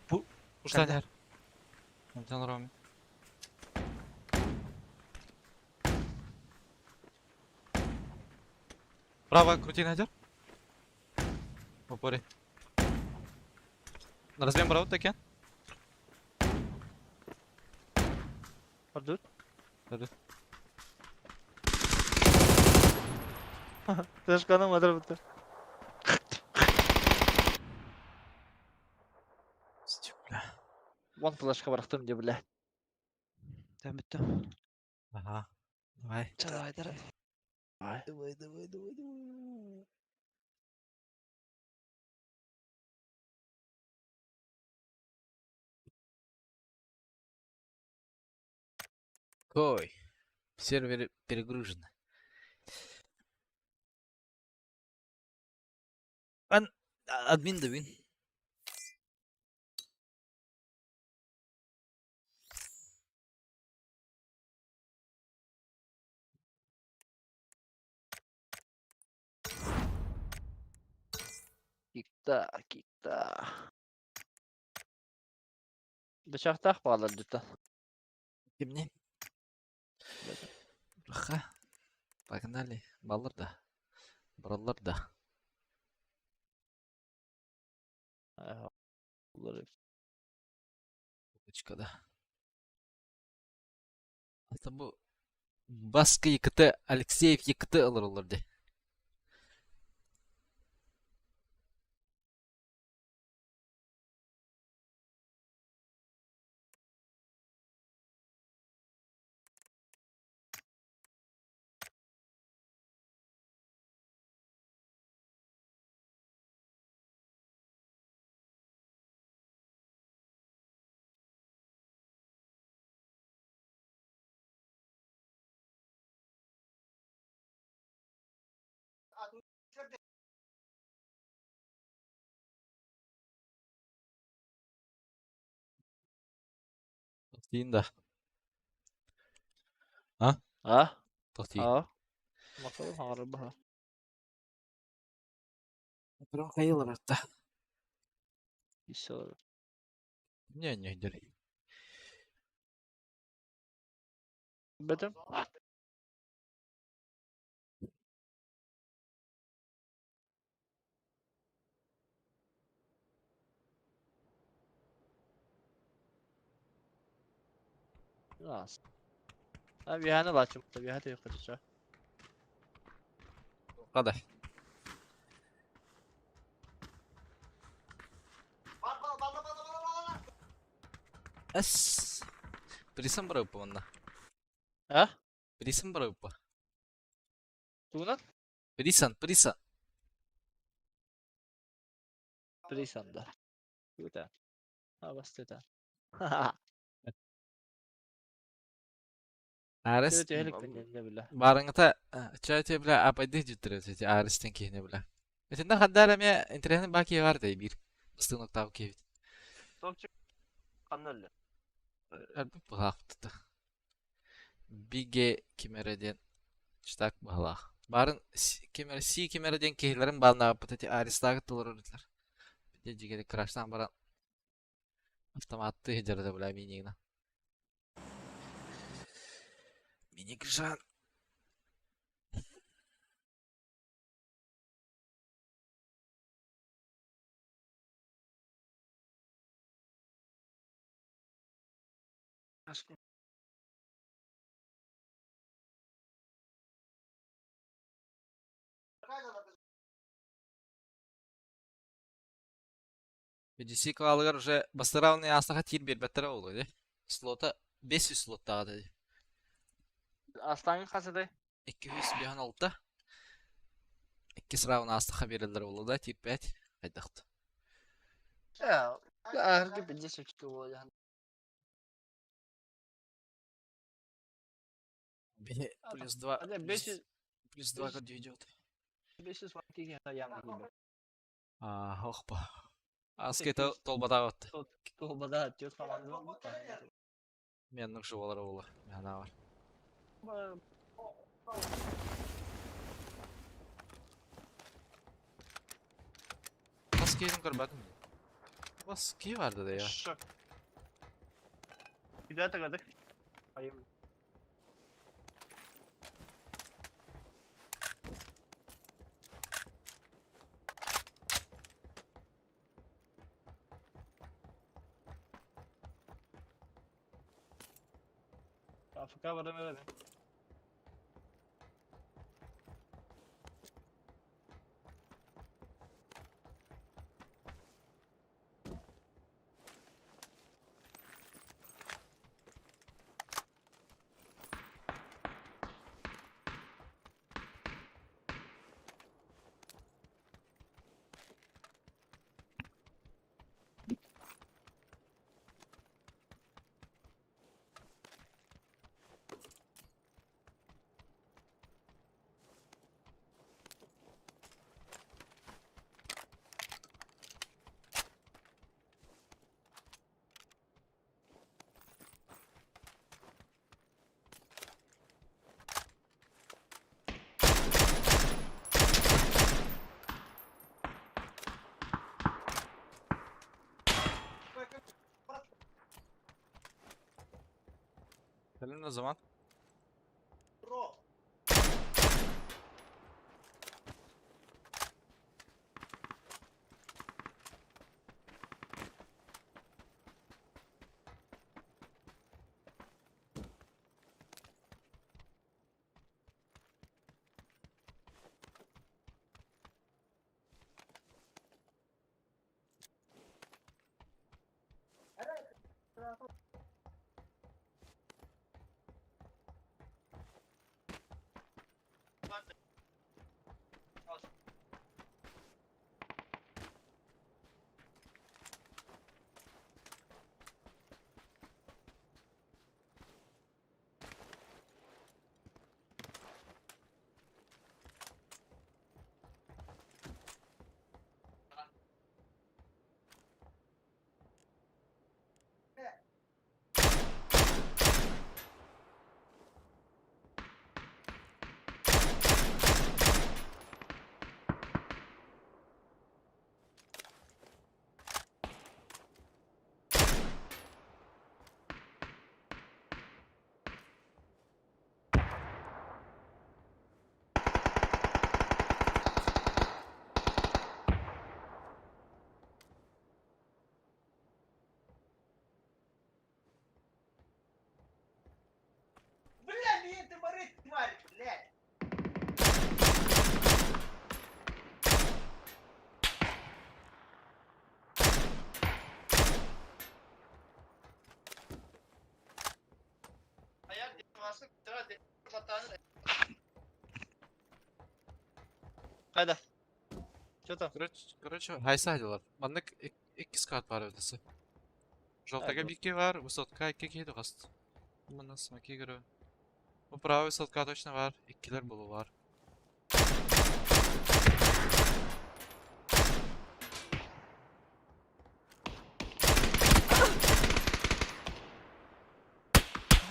Бу- Пушта Кәлді. нер. Әмтіне роми. Право, крути надер. В упоре. Разбьем браво, таки. Dur. Hadi. Тышканым адыр бутты. Степля. Вон флешка бырақтым де бля. Тәм бітті. Ага. Давай. Давай, давай. Ай. Давай. Ой. Серверы перегружены. Админ да вин. Кикта. Bıçaktak bağlar lütfen. Kimni? Bırakha. Bakın Ali. Balır da. Buralar da. Bunları Çıkada. Hatta bu baskı yıkıtı Alekseyev yıkıtı alır olurdu. Tohtayın da. Ha? Tohtayın. Ha? Bakalım harbi ha. Pero kayılır hatta. Bir soru. Ne deri. Betim. Nasıl? Ha bir hane başım. Bir hane yok açıkça. Kadar. Es. Присам berapa mana? Ha? Присам berapa? Tuğlan? Prisan. Prisanda. Güzel. Ha bastı. Ares. Evet helik ne bile. Barangata çay bile apa deh jutru sih Ares tengki ne bile. Mesela kadar ya internetin baki var da bir. Mıstık nokta okey. Topçuk kanlı. Albüm bu hafta. Bige kimereden çıtak bala. Barın si kimereden kehlerin balna apateti Ares dağı tolururlar. Bir de jigede crash'tan baran автоматты hecerde bile minigna. Mini kışan. BGC kavalıgar уже бастыравный астаға тир бербеттері олы де. Слота 500 slot daha dedi. Aslanın kasada. 200 bir an oldu. 2 sıravını astağa verirler oldu da tip 5 haydaktı. Ya. Ahır gibi çıktı o yani. Плюс 2 Hadi 500 плюс 2 kad идет. 500 var ki yandı gibi. Hoppa. Asketa толбада отты. Tohumada atıyor falan mı? Менің жобалар олы. Мена var. Baskıyı görmedim. Baskıyı vardı da ya. Bir daha tıkladık. Hayır. Afrika var öyle. Gelin o zaman. Haydi. Что там? Короче, хайсайдылар. Мандык 2 карт бар ötesi. Желтыга Haydi. 2 var, высотка 2 кейді қаст. Бұны смоки көрі. Bu правый высотка точно var, 2'ler bulu var.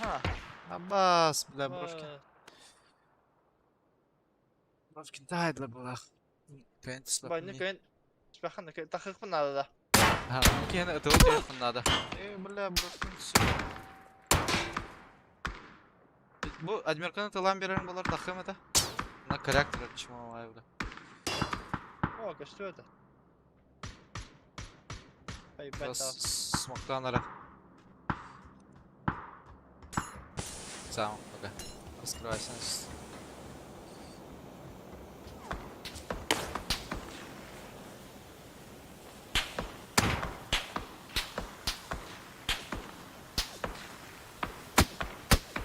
Ha. Abbas, bля, Brovkin. va- Brovkin taydılar bula. Kayıntısla. Bayını kayın. Şbahana kayın. Takık mı nada da? Ha, mungkin itu dia penada. Bля, Brovkin süper. Bu Admirkan'ı talan veren bunlar takımı da. Na karakter açma var burada. О, что это? Поебать, Biraz да. смоктанlara. Tamam, okey. Раскрывайся.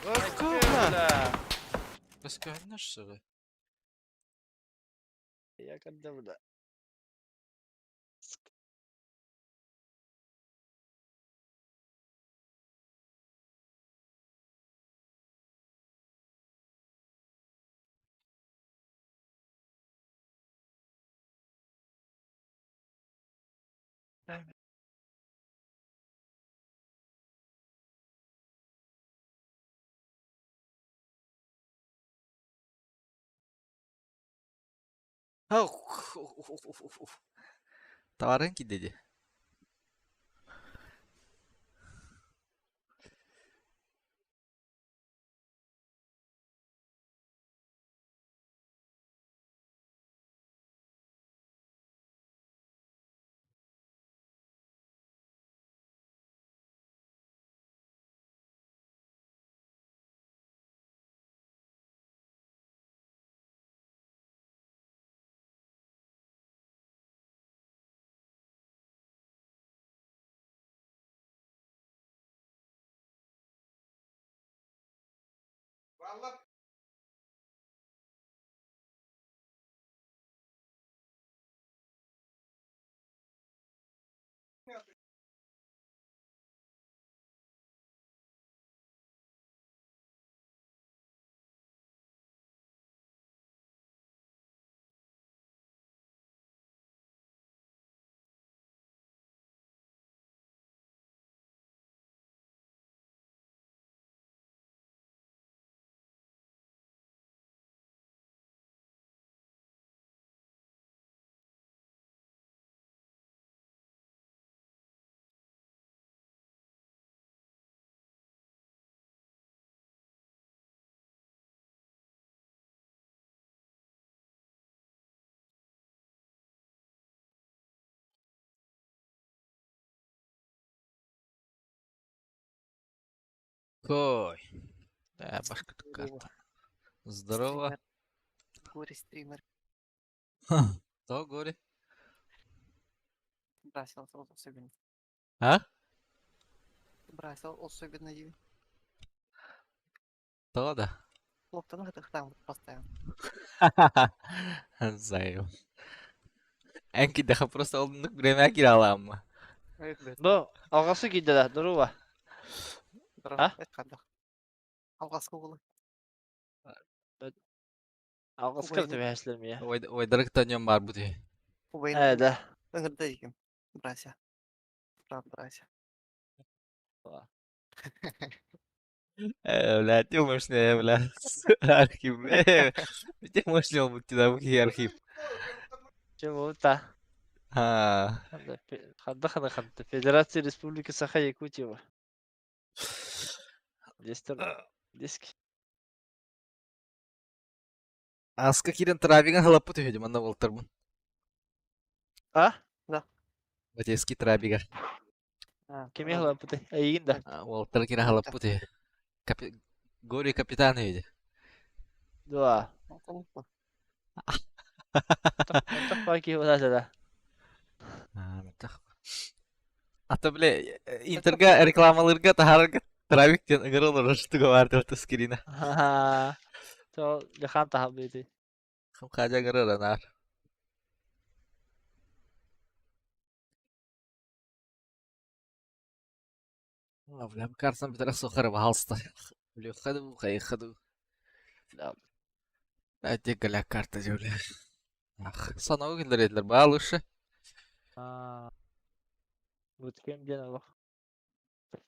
Бля. Раскрывайся, что ли? Я когда бля. Tawarin ki dedi. Кой. Да, башка карта. Здорово. Горе стример. То горе. Бросил особенно. А? Бросил особенно ю. То да. Локтон это там поставил. Займ. Энки daha просто олдундук время киралаамма. Bu algası gidiler. Duruva. Ha? Алғасқы болы. Algası Ubeyni- kırtı beheslerim ya. Ойдарык таньон бар бу дей. Evet de. Ыңырда екен. Брася. Брася. Блядь, ты мощная, блядь. Архив. Где мощный он будет туда в архив? Şimdi bu da. Ha. Ханды. Федерация Республики Саха-Якутия. Дестер. Диск. Аска кирен трабига халаппы төһөдүм анда болтармын. А? Батески трабига. Kim yalan bu da? İyi de. Болтар кире халаппы төһө. Гори капитан өйдү. Dua. Çok fark iyi olacak da. Мынтак. Ата биле интерга рекламаларга тахарга трабиктен ыгырылыр ыштыга барды ото скрина. Ha. Çok yakan tahabbeti. Хам кажа гырыр анар. Бля, карсам битара сохара бахалста. Бля, хаду, хаду. Әте галя карта жөйле. Ах, санау келдер еділер бағал ұшы. Ha. Bootcamp gene bak.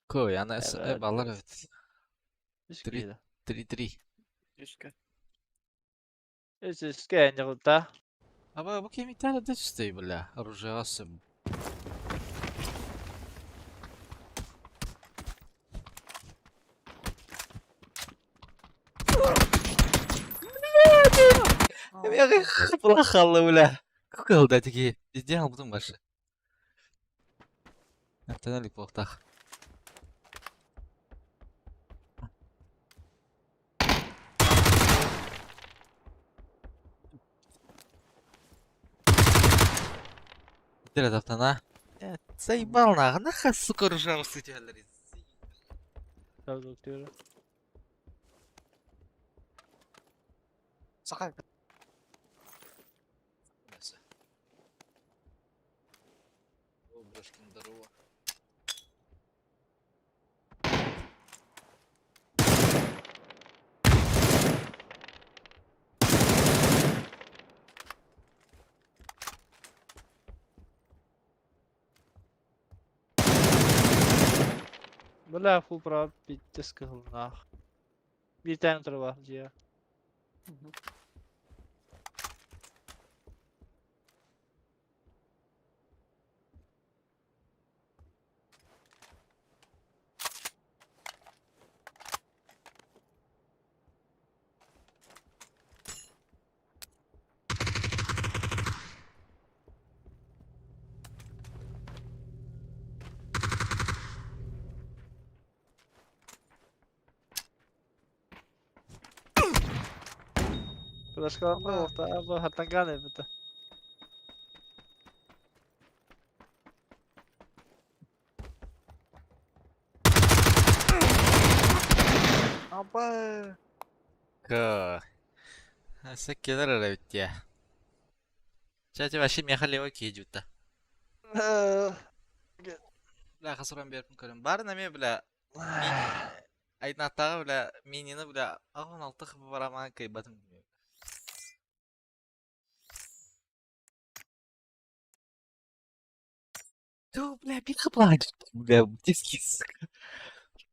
Көй, ана Evet, балар evet. өт. Üst Tri- giydi. 3-3. Жүшкі. Üst giyince burada. Аба, bu kim İtalya'da üstey bля. Оружиасы. Я плохо, бля. Кукол да такие. Сделал потом больше. Это налик плохтах. Тирет автона. Заебал нахуй сука оружиасы тяглери. Tabii bakıyorum. Сақай. О, брошкин, здорово. Böyle full pro bitti sıkıldım ah. Bir tane tur var ya. Başka var mı? Ama hatta gane bitti. Аба. Ка. Секелер арабит я. Чати вообще мехалева кейджута. Бля, хасуран берпін көрім. Барына мен, бля, айтнаттағы, бля, менені, бля, 16 қыбы барамаған кайбатым. Ту, бля, bir қыплагы, бля, тески, сука.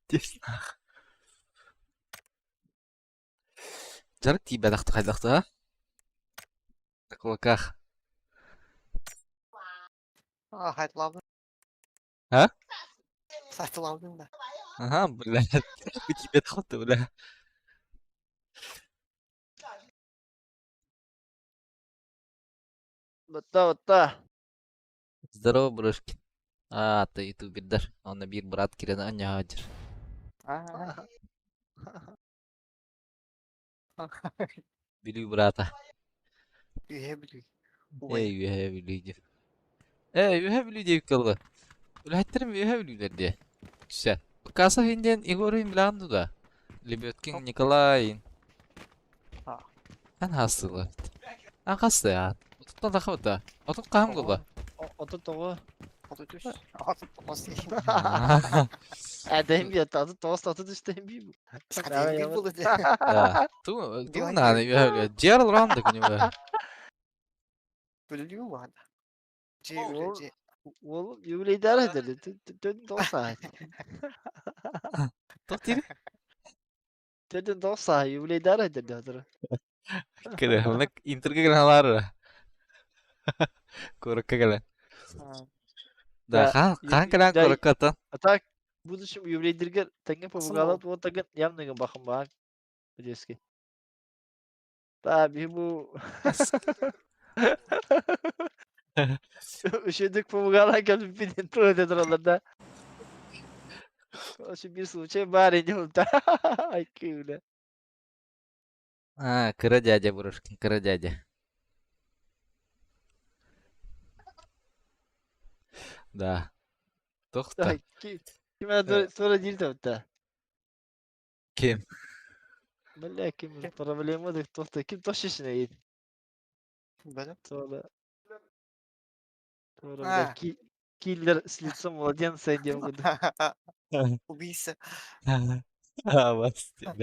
Тесно. Жарық тиіп әдақты қайдақты, а? На кулаках. Хайтылаудың. А? Сайтылаудың да. Ага, бля, у тебя охота, бля. Bitti. Здорово, брошки. А, ты ютубердер. Он на бир брат кирена аня хаджир. А, Biliyor brata. Üye biliyor. Üye biliyor. Üye biliyor diye kaldı. Ulahatlarım üye biliyorlar diye. Güzel. Kasa hinden Igor'un bilandı da. Lebetkin Nikolayin. Ha. Ben hastalı. Ben hasta ya. Otutma da kavda. Otut kahım kıldı. Otu toğu. O da düş. Atın toması. Edeyim bir atı toğu atı düşteyim bir. Zaten bir bulu de. Tu Diyor, nane üye biliyor. Gerald Rand günü be. Bölünüyor mu hala? C Oğlum. öyle C. Oğlum yuvle idare eder. Dön toğu sahi. Totiri. Dön toğu sahi yuvle idare eder diyor. Kırıklık intriga ganalar. Korka gelen. Ha. Da Ya, kan kalan ya- korkatan. Atak bu düşün yuvle idirger tenge Nasıl pabugala bu tagan yamnıgın bakın bak. Biliyorsun. Tabii bu üşüdük pabugala gelip bir intro ediyor onlarda. Şu bir suçe bari ne oldu? Ay kıyılı. Ha, kıra jaja buruşkin, kıra jaja. Da. Tohta. Ay kime doğru sonra değil de hatta. Kim? Vallahi kim problemi de tohta kim taş işine yedi. Böyle. Sonra Ha. böyle killer slitsem молодец sen diyorum kudu. Убийца. Ha, bastı.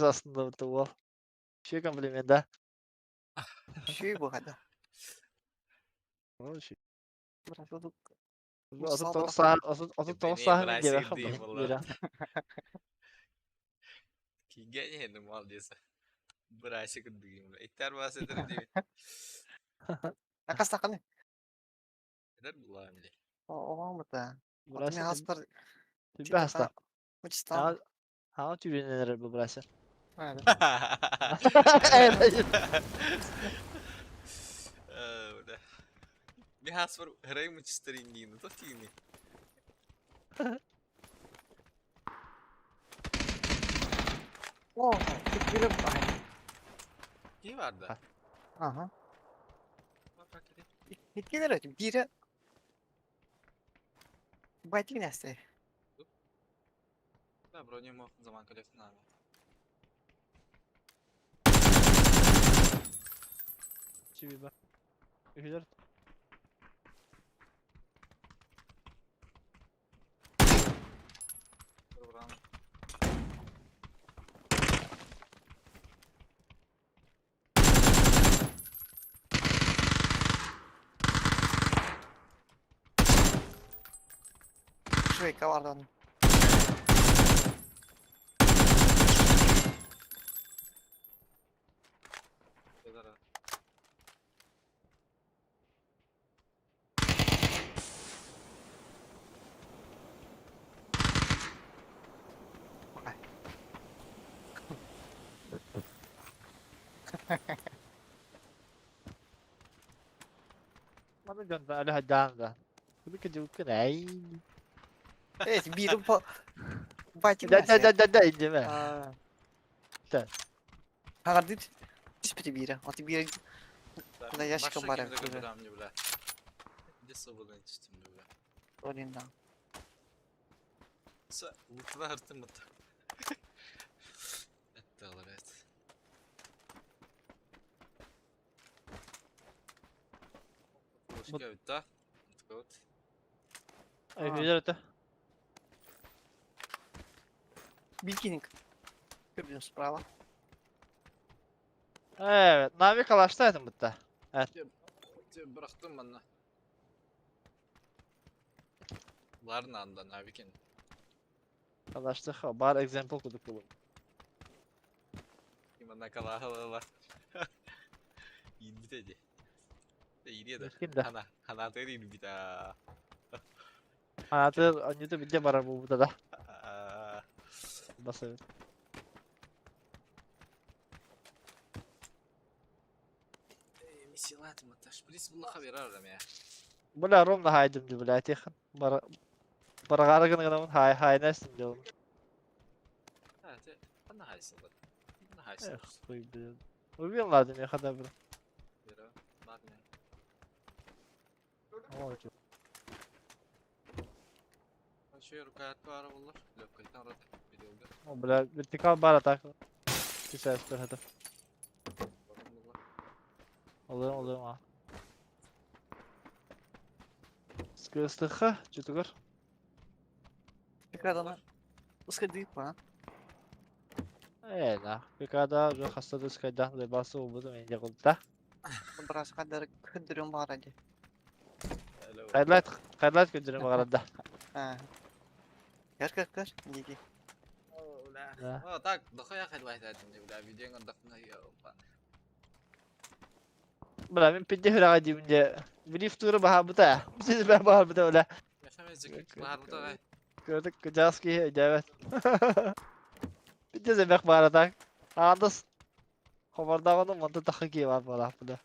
Aslında orada o. Şey komplementa. Şey bu hadi. O şey. Biraz o da Atı Kutsal toğu bana sağ, beni atı toğu sağ mı diye Brasil bakın. diyeyim vallahi. Bira. Kinga yedim mal diyese. Bıraşı kıdıyım. İktar bahsederim diye. Nakas takan ne? Neden bulayım diye. O var mı da? Burası Atmi haspar. bir hasta. Mıçtan. Ha tüylenir bu burası. Evet. Evet, hayır. Udah. Bir has var. Herayı mı çıstırayım diyeyim. Tuh diyeyim. Oh, fikrim. Ay. İyi vardı. Aha. Bak bak hadi. Bitkiler öyle. Biri. Baytik neyse. Да, броню мог zaman kaleftin abi. Çivi bak. Ühüler. Dur buranın. Şuraya kavardı onu. Şeyler abi. Bana gönder öyle hadan da. Bu bir kedi ukun ay. Evet, biri bu. Baytik Da neyse. da ince Aa. Sen. Ha, dit. Dispeti biri. Ati biri. Da, Da yaş başka kabarı kimde böyle. gördüm amca bile. Bir de sıvıdan içtim bile. Orinden. Sa, mutlu artı mutlu. Evet alır evet. Hoş Mut- geldin da. Mutlu. Ühüler öte. Bilginin. Gördün sправа. Evet. Navi kalaştaydım burada. Bıraktım bana. Var nandan abi kendi. Kalaştık. Ha, bar example kuduk bu. Bana kala halalar. İyi dedi. İyi de. Miskin de. Hana teri bir daha. Hayatı anjıda bir de var bu burada da. Basıyor. Misiyonat mı taş? Polis bunu haber ararım ya. Bula Rom'da haydım di bula teyhan. Bara Para karagın adamın hay nesin diyor. Evet, bana haysıldı. Bana haysıldı. Eh, koydu. Uyuyorlardı ne kadar bir. Biri var ne? Ama çok. Şu rukayet var bulur. Lokaliten rat biliyordu. O bile vertikal bar atak. Güzel bir hedef. Alırım ha. Sıkı cütügür. Tekrardan ıskı deyip bana. Nah. Bir kadar jo hasta da skaydan da bası oldu men yakıldı. Biraz kadar kıdırıyorum var hadi. Kaylat götürüm arada. Ha. Kır. Gigi. Nah. Oh, tak, doko ya kan wahid atin udah video ngondak na ya, Pak. Bela min pidde hura gadi min de. Bilif turu bahar buta. Siz ben bahar buta öyle. Mesela zikir bahar da ay. Gördük Jaski icabet. Pidde zemek bahar atak. Andas. Haberda onun mantı takı ki var bana bu da.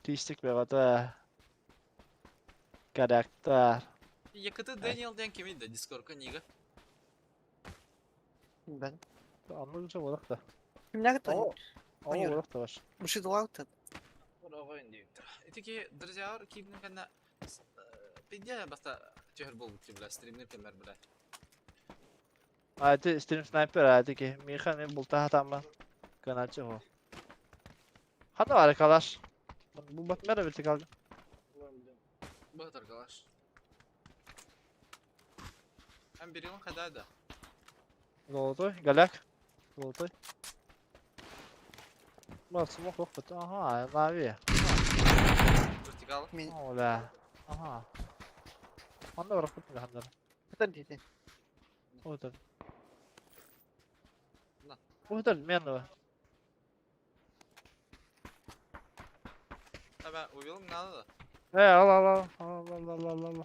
Tiştik be vata. Karakter. Yakıtı Daniel den kimiydi? Discord'a niye? Ben. Anlayınca olarak da. Kim ne kadar? Ama Hayır. olarak da var. Bu şey dolar tut. Udah oyun diyor. Itu ki друзья kibin kana pidya basta çöhür bol bitti bila streamler kemer bila. Hadi stream sniper hadi ki. Miha ne bulta hatamla. Kanatçı o. Hadi var arkadaş. Bu batmaya bitti kaldı. Bu arkadaş. Hem bir yılın kadar da. Zolotoy, galak. Zolotoy. Bak smoke yok bitti. Aha, mavi. Vertikal. Min. Ola. Aha. Anda bırak bitti hanlar. Kadar dedi. Otur. Lan. Otur, men o. Ha ben uyuyalım ne da. Al.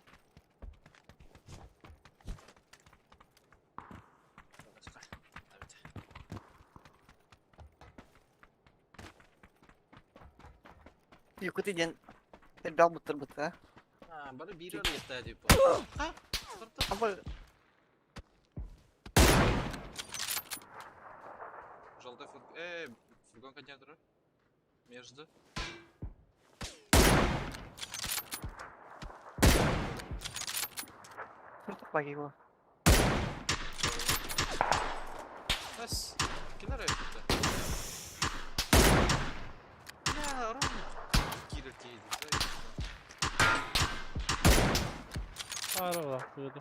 Yukarı diyen. Bir bıtır ha. Ha bana bir arı yetti hadi bu. Ha? Dur. Ama Желтый фургон кондиатора. Между. fırtık bak bu. Нас. Кинара это. Я ровно. Кира кейди. Ara bırak burada.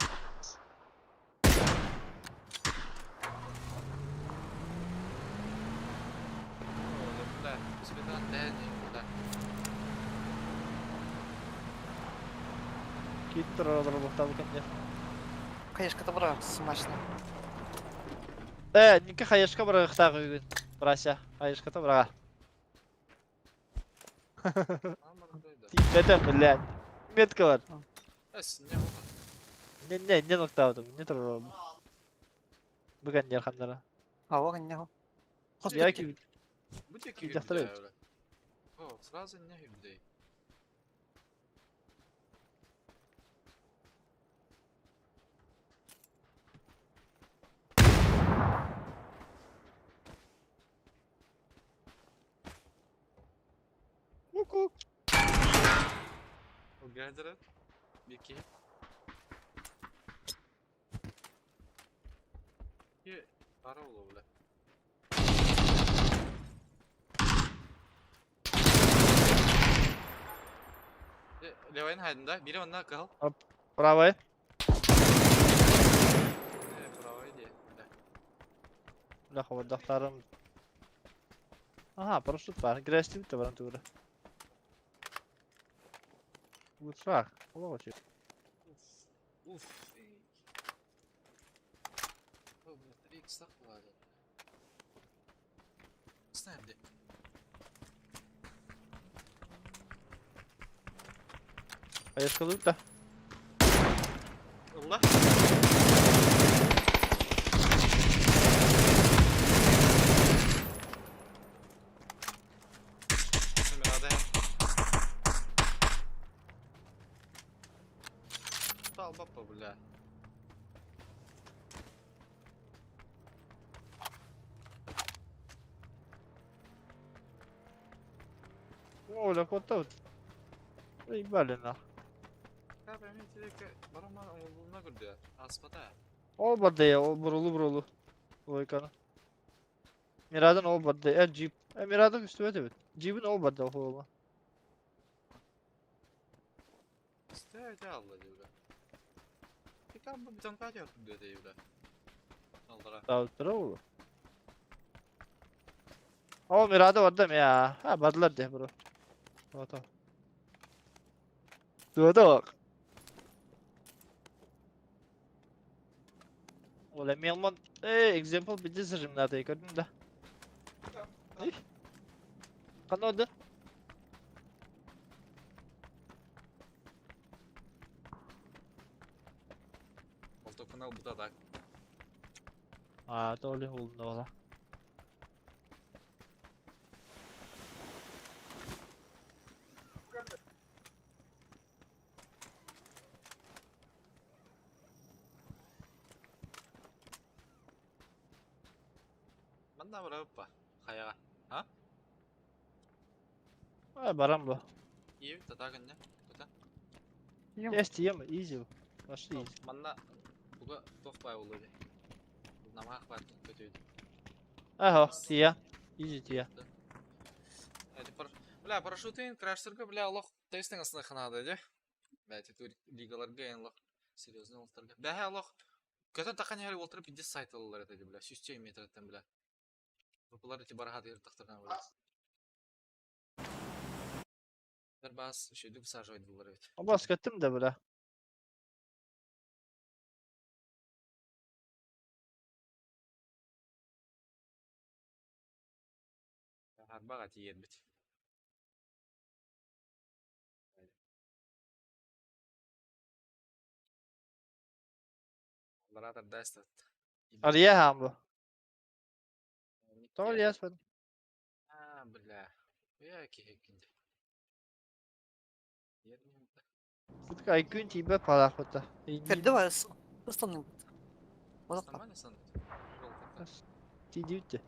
Да, спина Дэнни, да. Gittir oralara muhtemelen kendi. Конечно, это брат, смачно. Ninki hayışka bırak da koyun. Burası. Hayışka da bırak. Tikledim millet. Metka var. Эс, не oldu? Ne nokta aldım? Ne tarafa aldım? Bugün yer kanlara. Hava ne o? Ya ki Bu diyor Bir ki dakika evet. öyle. Oh, сразу не hübdey. O geldi. Bir iki. Para olur bile. Levay'ın haydında biri ondan kal. bravo. Bravo diye. La hava daftarım. Aha, paraşüt var. Güreşti bitti bana tuğra. Uçak. Ola bakıyor. Uf. Oh, bu 3x tak var. Nerede? Hayışkalık da. Allah. albappa bля. Ola kotta. Ey balena. Ya ben direkt barama oğluna gördü. Aspada. O badde ya, o burulu. O ekranı. Miradın o badde. Jeep. Miradın üstüne de. Jeep'in o badde o olma. İşte öyle Allah diyor. Bir kan bu bir tane kaç yaptım diyor diyor. Aldıra. Davutlara oğlu. O Mirada var değil mi ya? Ha badlar de bro. O tamam. Doğru bak. Ola Melman example bir dizirim nerede gördün de. Ne? Kan oldu? Oltokunal bu da da. Aa doğru oldu ola. Mana berapa? Kayak. Ha? Ha baran bu. İyi tatakannya. Tuta. Yes diyem easy bu. Başlı easy. Mana buga tof bay oluyor. Nama akbar kötüydü. Aha diye. Easy diye. Hadi bля, парашютын краштырга, бля, лох тестинг астына ханады, де. Бәте тур лигаларга ен лох серьезный олтарга. Бәһә лох көтөн такан яри олтырып 50 сайт алалар эти, бля, 100 метрден, бля. Булар эти барга дер тактырган, бля. Бер бас шөйдү сажать булар бит. Ama baskettim de böyle. Harbaga тиер бит. Булар да даст. Araya ham bu. Doğru yazmadım. А, бля. Я кехекинде. Kutuk IQ'un tibe para kota. Ferdi var. Islandım. Нормально сан? Tidiyutti.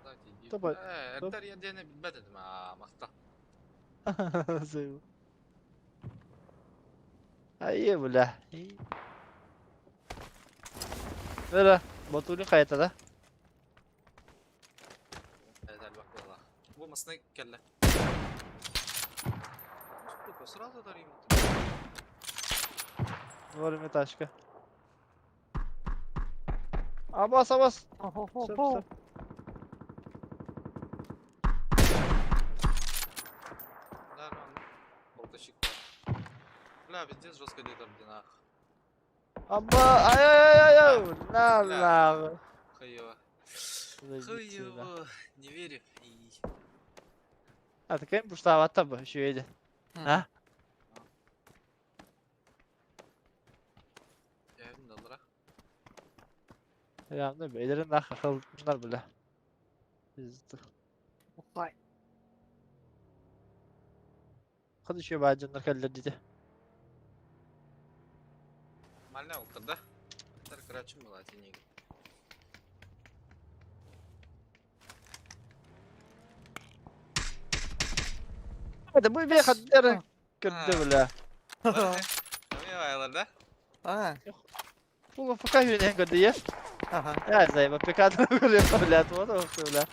Да, Топ- Эрдер я дене билбедим, макта. Зайву. Ayı böyle. Böyle. Botulun kayıtta da. Эдер бак вала. Bu masına kelle. Сколько сразу дарим? Volümü taşka. Abas abas. Söp söp. Нормально. Болтащик. Бля, пиздец жестко летом динах. Abba ay ay ay ay. Ne Allah. Хуёво. Хуёво. Хуёво. Не верю. Hadi kayın bu stavatta bu şöyle. Ha? Yardım da olarak. Ya ne beylerin daha kakal bunlar böyle. Bizdi. Vay. Hadi şu bacınlar kaller dedi. Нормально олтырда. Тар крачым была тенеги. Hadi bu bir kadar kötü böyle. Ne aylarda? Ha. Bu fıkah yöneyen kötü ya. Aha. Ya zayıf bir kadar böyle böyle tuva da böyle.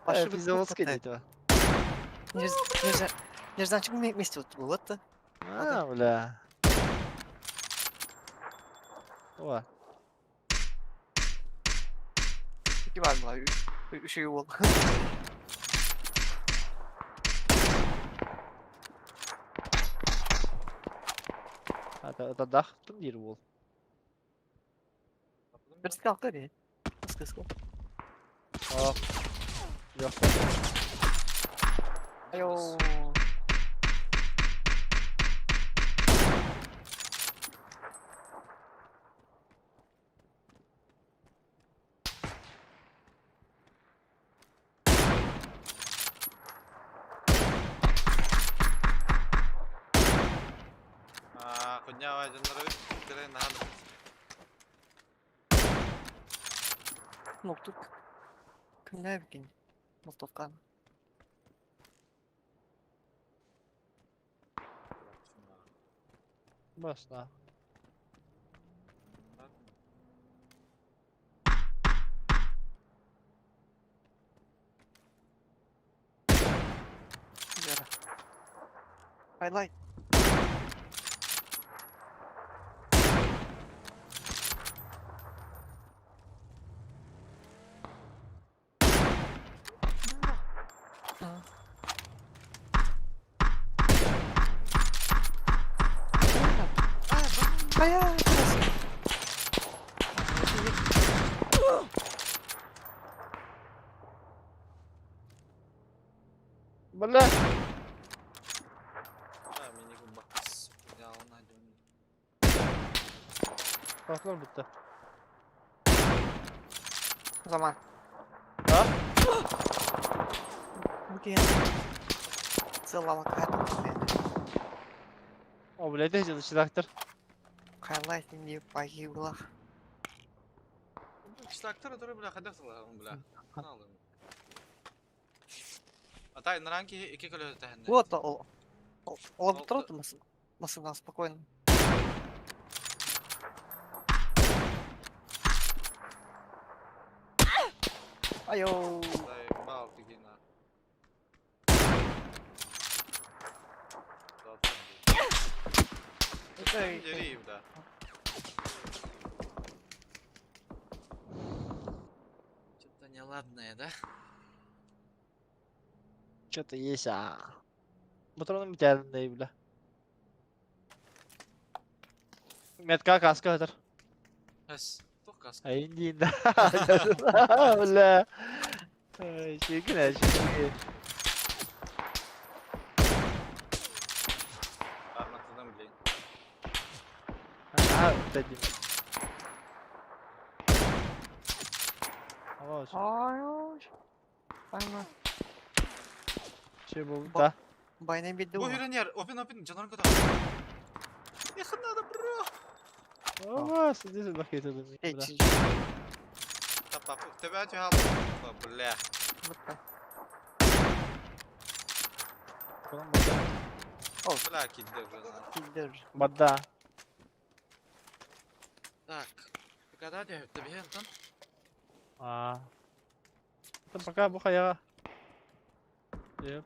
Başka Bize olsun bir dedi. Нежданчик вместе вот был. Вот-то. Ha böyle. O. İki var mı abi? Şey ol. Hadi da daktım diyor bu. Birisi kalkar ya. Sıkı. Hop. Yok. Ayo. Ah, Konya aydınlara bir kere ne halde? Noktuk. Kınlar bikin. Mustafa'nın. Bas la. Yara. Highlight. Bayağı burası. Bala. Ha mini gun bakız. Ya ona dön. Patlar bitti. O zaman. Ha? Bugün. Zıllama kaydettim beni. O bile de çalışacaktır. Highlight'in diye bayılır. İşte aktör dur bile kadar salalım bile. Ne alalım? Atay наранки 2 kilo ötehinde. Вот, он трудно масына спокойно. Айо. Дай бал тигина. Эй, Дерев, да. Что-то неладное, да? Что-то есть, Motorun bir yerindeyim bile. Metka kaskı hazır. Has. Tuh kas. Ay indiğinde. Bile. Şey güne şey. Arnaklıdan bileyim. Ha dedim. Ama olsun. Ay. Aynen. Şey buldu da. Bayna bir Bu duvar. hüren yer. Open canların kadar. Yakında da bro. Ama sizi bak getirdim. Geçici. Tapa. Tebe hal. Bля. Mutlu. Bля кидder уже. Gider. Badda. Так. Когда dia тебе Антон? Ito baka bu kaya. Yep.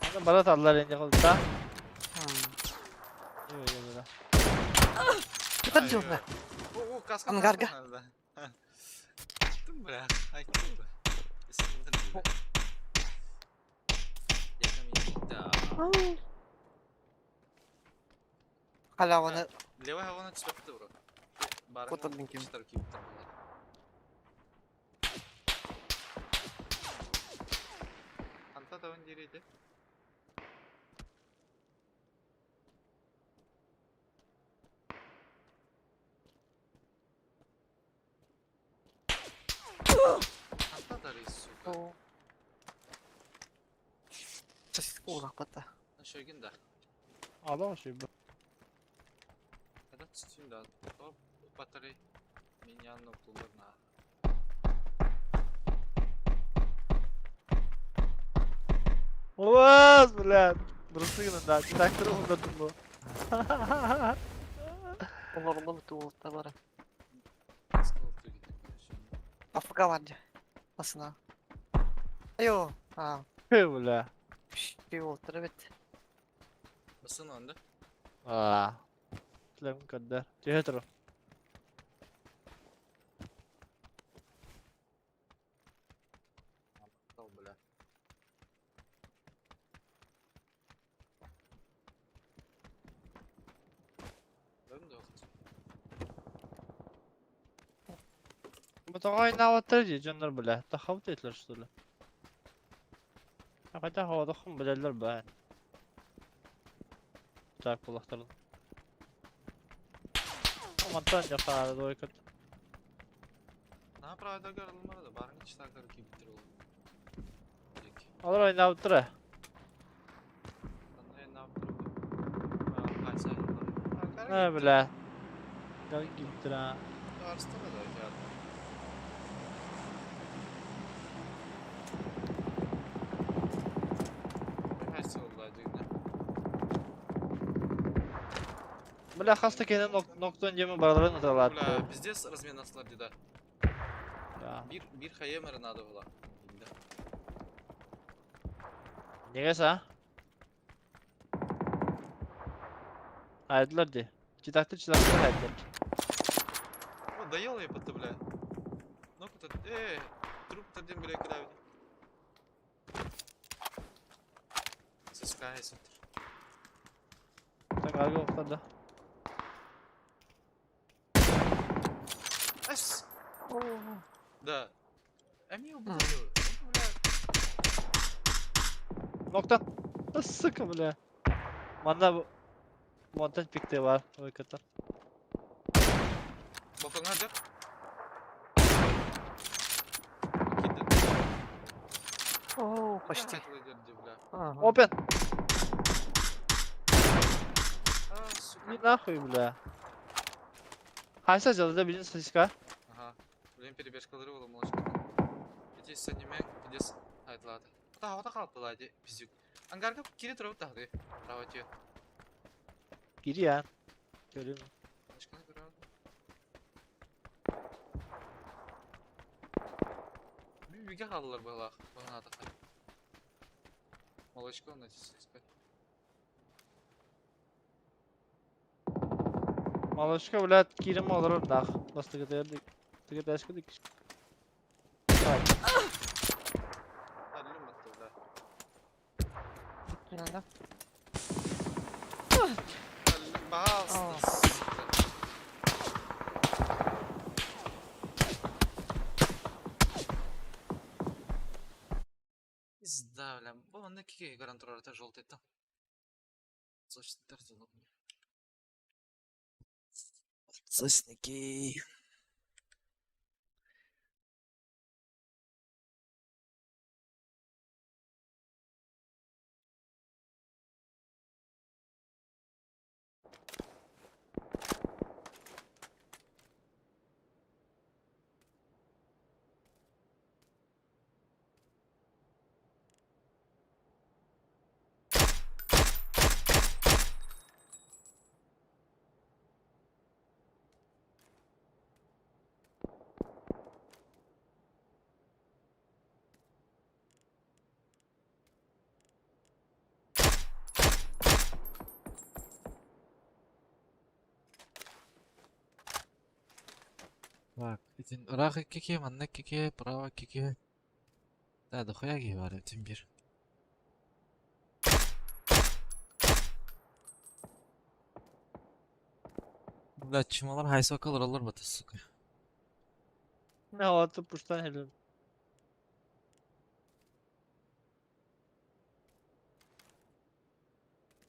Ano balat aldılar ince kolda. Yok yok böyle. Dikkat diyorum ben. O kaskı. Angarga. Attım bля. Ay tuttu. Isındır gibi. Yakamıyım da. Халяваны. Левая хавана 4 bro. Barın Foto linkim. 4 gibi tamam. Anta da önceriydi. Anta da reis suka. О. Сосиску лапата. Şögün de. Adam şey bu. Когда tutayım da. Hop batarya. Minyan noktalarına. Olmaz bile. Burası gününde. Çıtaktırı unuttum bu. Олармын туылталары. Kaskı oldu gitti. Афга vardı. Masına. Ayo. Ha. Bile. Şey oldu evet. Basın önde. Lem kadar. Cihetro. Tal bля. Önde yok. Bu tağay ne avatar diye canlar bile. Tahavut etler şu türlü. Hakikaten havada kum bileler be. Tak kulakların. Aman tanrı fare de oykat. Ne yapar ayda görülmeli de barın içler kadar ki bitir oğlum. Alır oynayıp dur. Ne bile. Gel gittir ha. Бля, хаста кene nokta öncemi baraların atalar. Бля, пиздец разменасылар дейді. Ya. Bir хае надо было. Nege sa? Haydiler de. Çıdaktır haydiler. О, доел я под бля. Ну-ка тут, труп-то один, бля, куда ведь? Сыскайся. Tak arka oklarda. Ас! Да. А мне убил. Nokta. Sıkı bile. Manda bu montaj pikte var. O kadar. Bakın hadi. О, почти. Ага. Open. А, сука. Ne nahуй bile. Haysa cadıda bilin sıçka. Ага. Блин, перебежкалары было молочко. Эти с аниме, где с... Айтлады. Ата қалып былайды, пиздюк. Ангарга кире тұрып тағды. Раватия. Giri ya. Görüyorum. Молочканы көріп. Биге қалдылар бағлақ. Бағын атақай. Молочко нәтесі спать. Malışka bile girim olur da. Bastı giderdik. Tıkı aşkı dik. Әлім атты бля. Надо. Әлім бағалсыз. Пизда, бля. Бұл анда кеге гарантурарда жолтайды. Сочниктер зулы. Сосники. Так, един рахы кеке, манна кеке, права кеке. Да, дохуя ги бар этим бир. Бля, чималар хайса калыр алар бата, сука. Ne oldu puştan helin.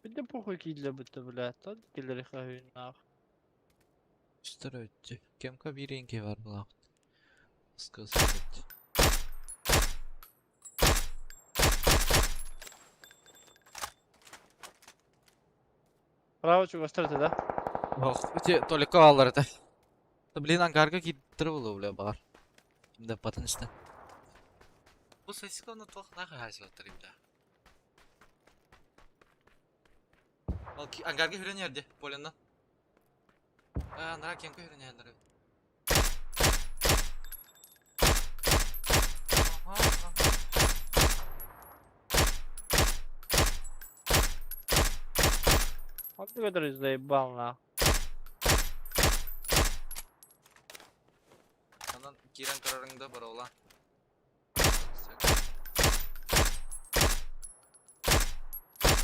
Bir de pokой kille bitti bile. Tad killeri kahvenin ah. Что өтті? Кемка биренге бар бұл ақыт. Скыз өтті. Bravo çok gösterdi da. Ох, өте толика алар это. Да блин, ангарга киттірі болу бля бар. Кімді патын істен. Бұл сәсіковны тоқ нағы хайсы өттірейм да. Ал ангарга хүрен ерде, поленнан. Нара кемка хүрен ердері. Hadi kadar izleyip balına. Анан кирен карарыңда бар ола.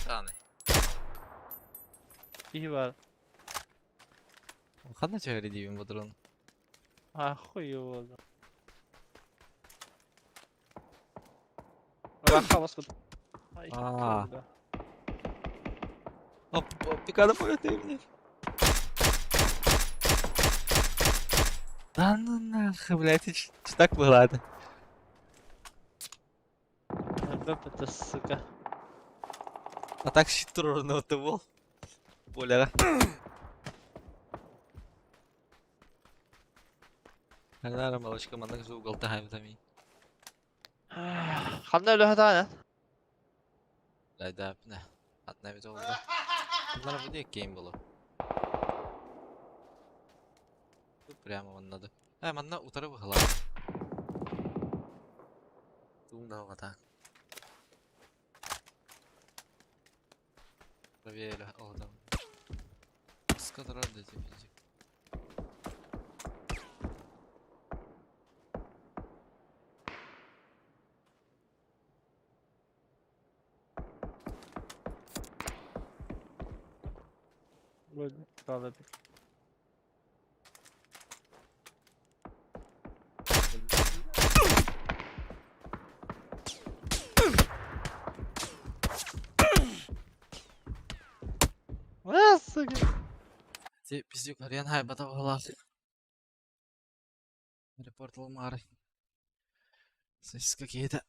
Таны. İyi var. Қандай чөйрі дейбін бұдыр оны? Ахуй oldu. Rakka basmadı. Ay, Aa. kırıldı. Оп, пикада поётый мне. Да ну нахуй, блядь, это так было, ладно. Бөп сука. А так шиттер орноту бол. Поляга. Ханара малышка манак зугалта хаймтами. Ханна өлө хатана. Лайда апна. Атна бит олда. Ханара буде кейм болу. Прямо маннады. Манна утары быхала. Тумда вата. Проверили олда. Скадра дайте физик. Правда. Сука. Ти пиздюк ариан хай бата быхала. Репортал мары. Сыска кейді.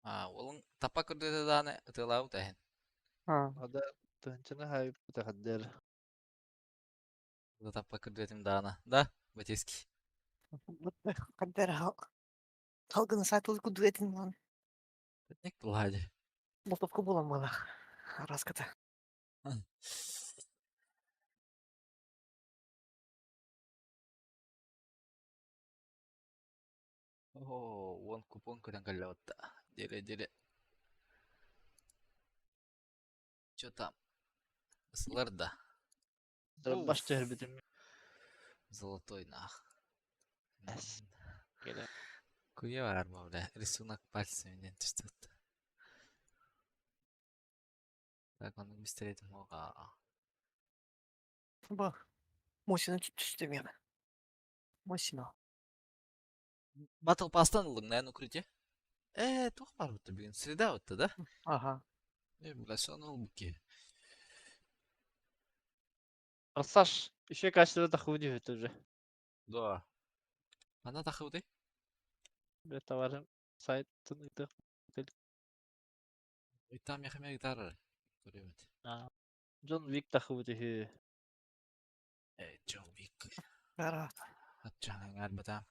Олың тапа күрдеді даны ұтылау тәхін. Ада төнчені хайып бұтақаддер. Тапа күрдетім даны. Да, Батиски. Когда талгын сайтыл кудуетин ман. Нек бұл хайды. Болтовка болам бала. Раската. Он купон көтен кәлі отта. Деле. Чё там? Сылар да. Баш төхір бітім. Золотой нах. Әс. Келе. Куе бар ма, бля? Рисунок пальцами түстіт. Так, оның бістіретім оға. Ба. Мосина түстü мені. Мосина. Батл пастан ұлың, нән укрытие? Тух бар бұтты бүгін. Среда өтті, да? Ага. Бля, соны ол бүке. Арсаш, еще качество таху дивит уже. Да. Ана тахы бұдай? Бе товарым сайт тыныкты. Там яхаме гитара. Көребет. Джон Вик таху дивит. Джон Вик. Кара. Атчаңын әр батам.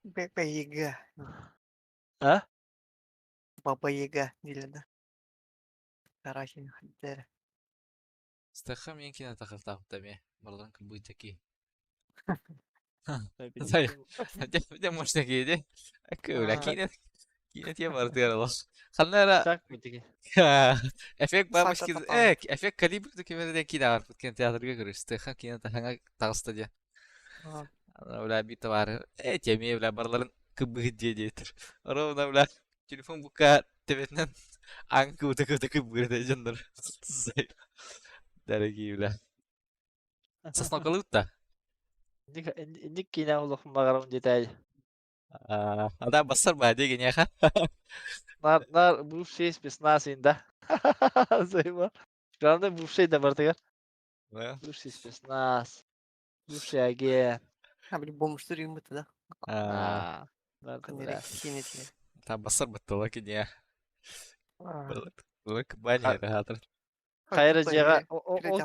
Баба Яга. А? Баба Яга диледі. Карахин хаддер. Стаха мен кино тахып тахып ме. Барлан кіл бұй таки. Таби. Де мощна кейде. Көйлі, кино те бар тығарылық. Қаннара... Чак битиги. Эффект бармыш Сата кез... тапам. Эффект калибрді кемерден кино бар. Бұткен театрға көріш. Стаха кино тахаңа тағысты де. Бля, бита бар. Теме, бля, барларын кыбығы дейдетір. Ровно, бля, телефон бұқа тәбетінен аңқы ұтықы бұғырды жандар. Дәрігі, бля. Сасна қалы ұтта? Инdik kina uluk magaram detay. Ада басар ба деген яха. Нар бывший спецназ инда. Займа. Главное бывший да бартыгар. Бывший спецназ. Бывший агент. Бір бомштыр үйміті да. Күнерек кенетіне. Та басар баттала кене. Лык баня рахатыр. Хайра жега ол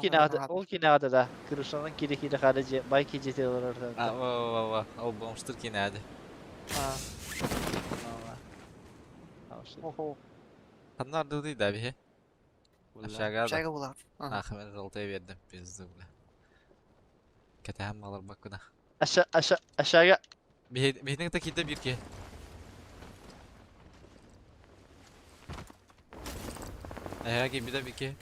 кинада да. Кырышанын кире хады же бай кежете олар. Ол бомштыр кене ады. Охо. Қандар дұды да бе? Ашаға да. Шайға болады. Ақымен жолтай бердім безді бұла. Кәтәхім алар бақына. Aşağıya. Бейдің такиді бір ке. Аяға кебі да бір ке.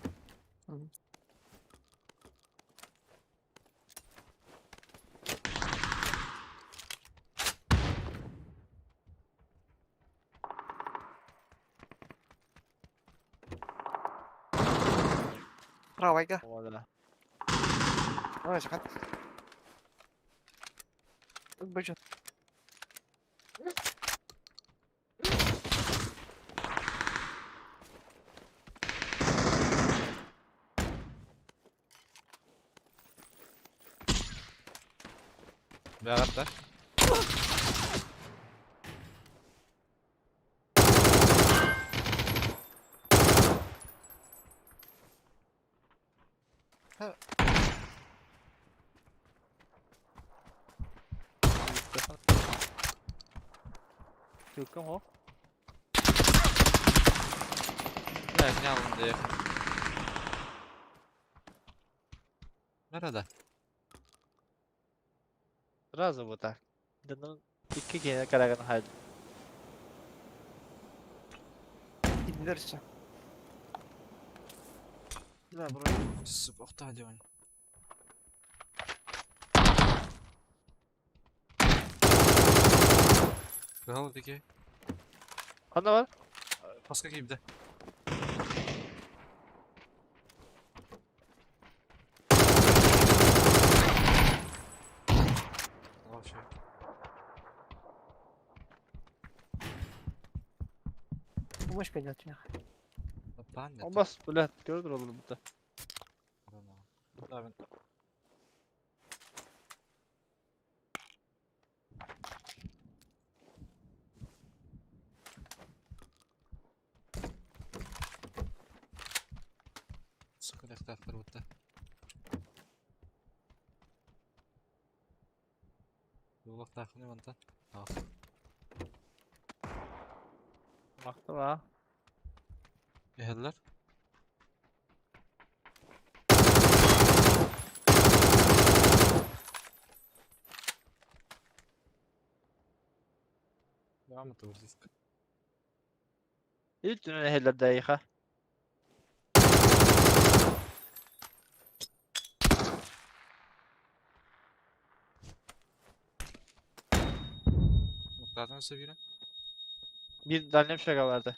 Правайға. Ola. ماشي حد بجد. بغدا. Gökhan o. Evet, ne alındı ya? Nerede? Razı bu da. Bunun iki kere karagan haydi. Gidilirse. لا برا السباق تعدوني. Bravo peki. Anda var. Paska gibi de. Oh şey. Bu مشكلة يا أخي. Ben de. O bas böyle gördür olur burada. Tamam. Sıkı ehtiyatlar burada. Yola takını vanta. Al. Baktım ha. Ehler. Devam et orada. İlk dünün ehiller dakika. Noktadan seviyorum. Bir tane şaka vardı.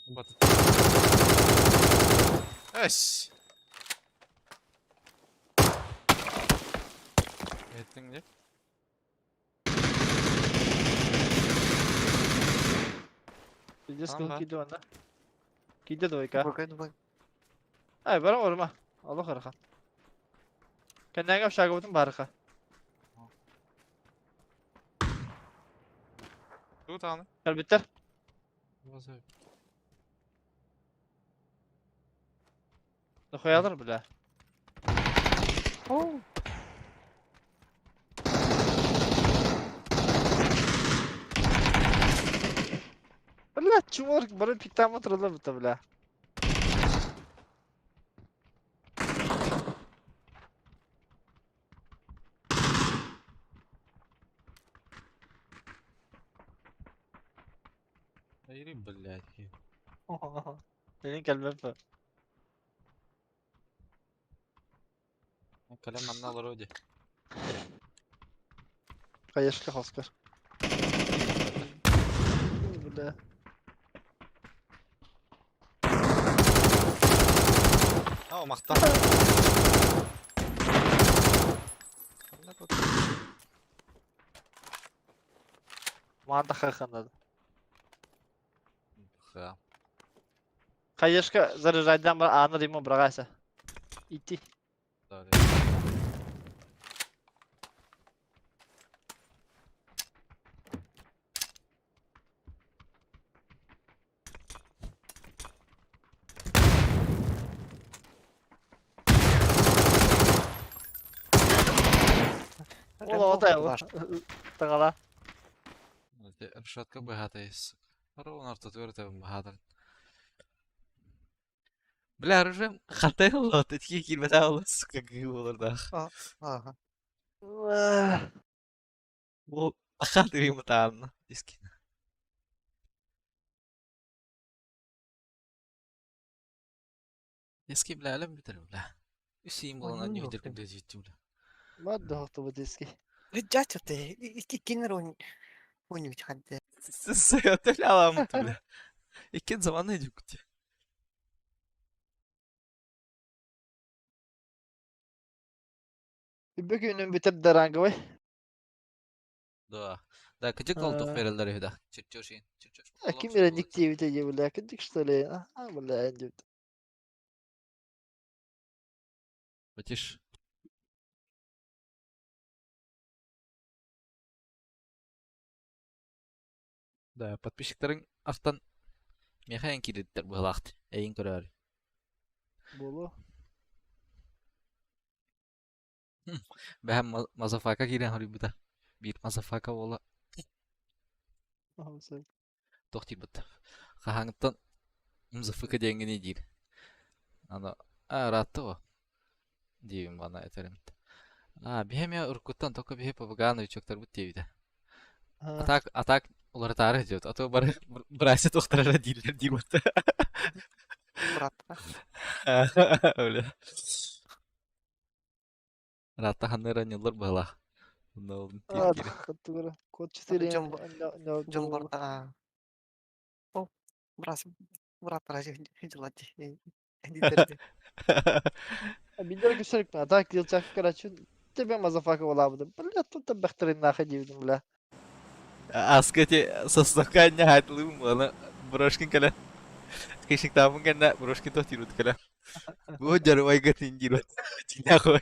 Batı. Eş. Ettin de. Bir de Tamam sıkıntı ben. gidiyor onda. Gidiyor da oyka. Дубай. Ay bana orma. Allah harika. Kendine gel şaka batın baraka. Dur tamam. Gel bitter. Nasıl? Ne koyalım bile. أوه. Bile çumur bana pikten motorla bitti bile. Hayır billahi. Senin kelime bu. Kalem benden alır öyle. Kayışka Oscar. Bile. Ha makta. Manda kakanda. Ya. Kayışka zarı raydan bana anı rimo bırakaysa. İti. Doğru. Ola o da ya. Tagala. Решетка богата есть. Ровно артатура богата. Бля, оружие хата الله تتكي كلمة الله سكك olur da. Ага. Bu أخذت في متعامنا مسكين. Eski bile alem biter bile. Üseyim olan Oyun anne yok hüdür yani. bile ciddi bile. ما دهت بديسكي. رجعت كينر وين بتحدى. Sayıda bile alamet bile. İkinci zaman ne diyor? Bir günün bitir derangı vay. Da küçük koltuk verirler yuda. Çırçoşin. Çırçoş. Kim bilen diktiği biteceği bile. Küçük söyle. Ha bile ence. Bitiş. Da подписчиктарың артан меха en kilitler bu vakt. Eyin körer. Bolu. Behem mazafaka giren hori buda. Bir mazafaka ola Aha sen. tohtir buda. Kahangıttan mızafaka dengeni değil. Ana rahattı o. Diyeyim bana eterim. Behem ya Urkut'tan toka bir hep Pavaganovic çoktur bu TV'de. Ha. Atak uları tarih ediyor. Atı barı bırası doktorlara değiller değil mi? Murat. Öyle. Rahatta hanları yıllar bağla. Ne oldu? Ah kattıgara. Koç seri. Жол барда. О, Murat Raja hıcıladı. Editirdi. Bir de küsürük mü? Atak yıl çakır açın. Tebe mazafaka ola bu da. Bile tutta bekterin nakı diyordum bile. Askati sosokanya hatlım bana. Broşkin kala. Kışık tamam kena broşkin toh tirut kala. Bu jaru ay gatin jirut. Cina koy.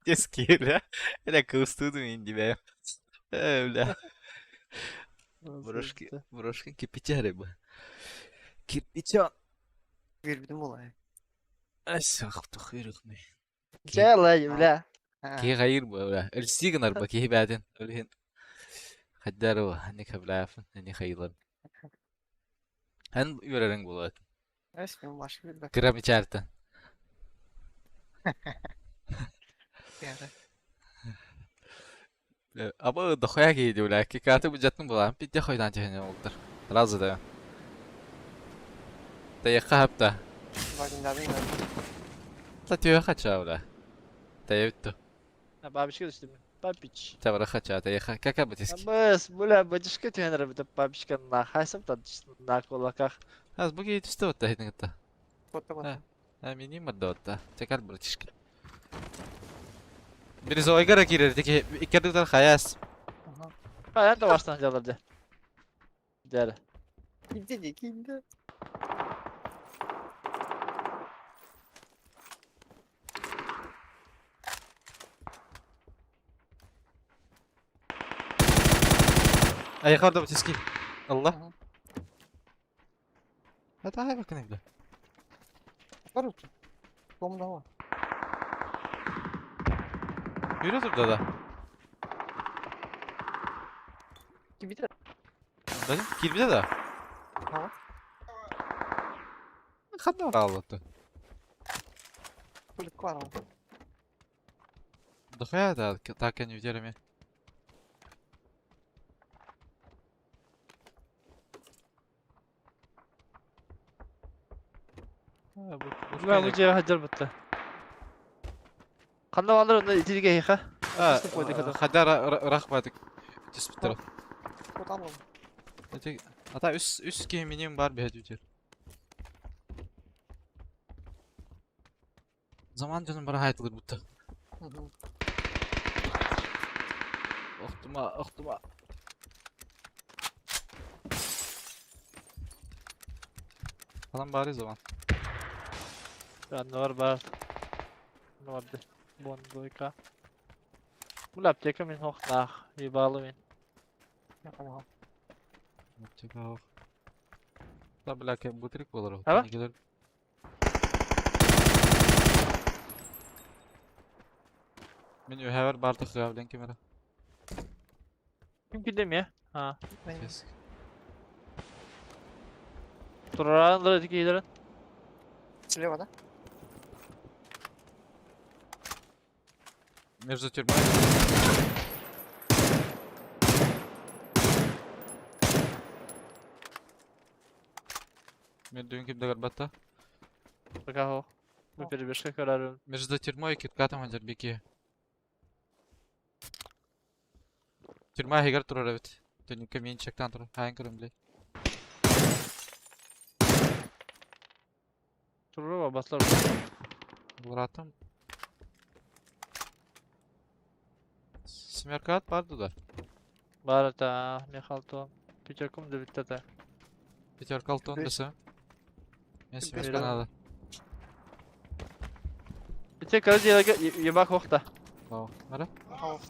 Ceskira. Ada kustudu indi be. Öyle. Broşkin kipiçare bu. Kipiçan. Verdim olay. Asaq tukhiruk ne. Şey Allah bile. Ki hayır bu öyle. Elsiginar baki baden. Öyle. Haddaro hani kablafın hani hayırlar. Han yüreren bulat. Eşkin başka bir bak. Gram içerten. Yani. Ama doxoya giydi öyle. Ki katı bu jatın bulan. Bir de koydan cehene oldur. Razı da. Dayaqa hapta. Bakın da değil mi? Ta tüyo kaça öyle. Dayıttı. Ha babişka düştü mü? Babiç. Tabara kaça dayaqa. Kaka batiski. Bas, bula bacışka tüyenere bir de babişka na. Haysam tadıştın na kola kak. Az bu giydi üstü otta hedin gıtta. Foto foto. Ha mini madda otta. Tekrar bırakışkı. Birisi oygara girerdi ki ikkardıktan hayas. Hayır da baştan çalırdı. Dere. Gindi. Ayaklarda batiski. Allah. Hı hı. Hadi hay bakın evde. Yaparız. Bomba var. Yürü dur da. Gibi de. Benim kilbide de. Tamam. Kadar ağlattı. Kulik var ama. Doxoya da taken yücerimi. Ben bu cevap hacer bitti. Kanlı alır onu itilge yıka. Üstü koyduk adam. Hadi rakmadık. Tespit taraf. Foto alalım. Hatta üst geminim var bir hediye. Zaman canım bana hayatılır bu. Hı hı. Ohtuma. Falan bari zaman. Ben de var. Ne vardı? Bondoyka. Bu lapteka min hoch nach. Bir bağlı min. Yapamam. Çek av. Da belki bu trik olur. Ha? Gelir. Men ju här bara att skäva den kamera. Kim kildim ya? Ha. Kes. Turağın da öteki iyilerin. Слева, да? Между тюрьмой. Между кем горбата. Baka ho. Bu bir başka kararım. Между тюрьмой и киткатом Азербайки. Тюрьма Хигар турар evet. Dönük камень çekten turur. Hain kırım bile. Turur ama baslar. Vuratım. Восьмерка at vardı da. Бар та, Михалтон. Пятерком да bitti ta. Пятерка алтон Beş. desem. Ben Beş семерка beş. надо. Bitti kara diye yebak hokta. Tamam. Ara. Hava.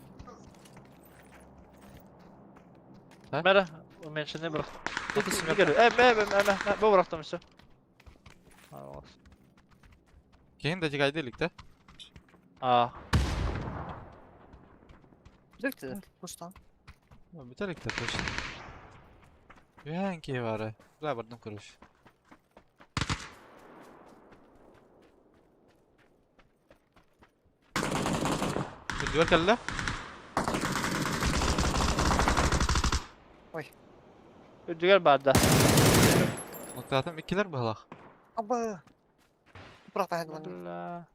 Mera, o menşene bırak. Hadi Bir семерка. geliyor. Bu bıraktım işte. Keyin de gaydelik de. Aa. Döktü. Bustan. Bitelik de peşin. Hangi var ya? Güzel bardım kuruş. Bir diyor kelle. Ödüger barda. Nokta atım ikiler balak. Aba. Bırak ben hadi. Allah.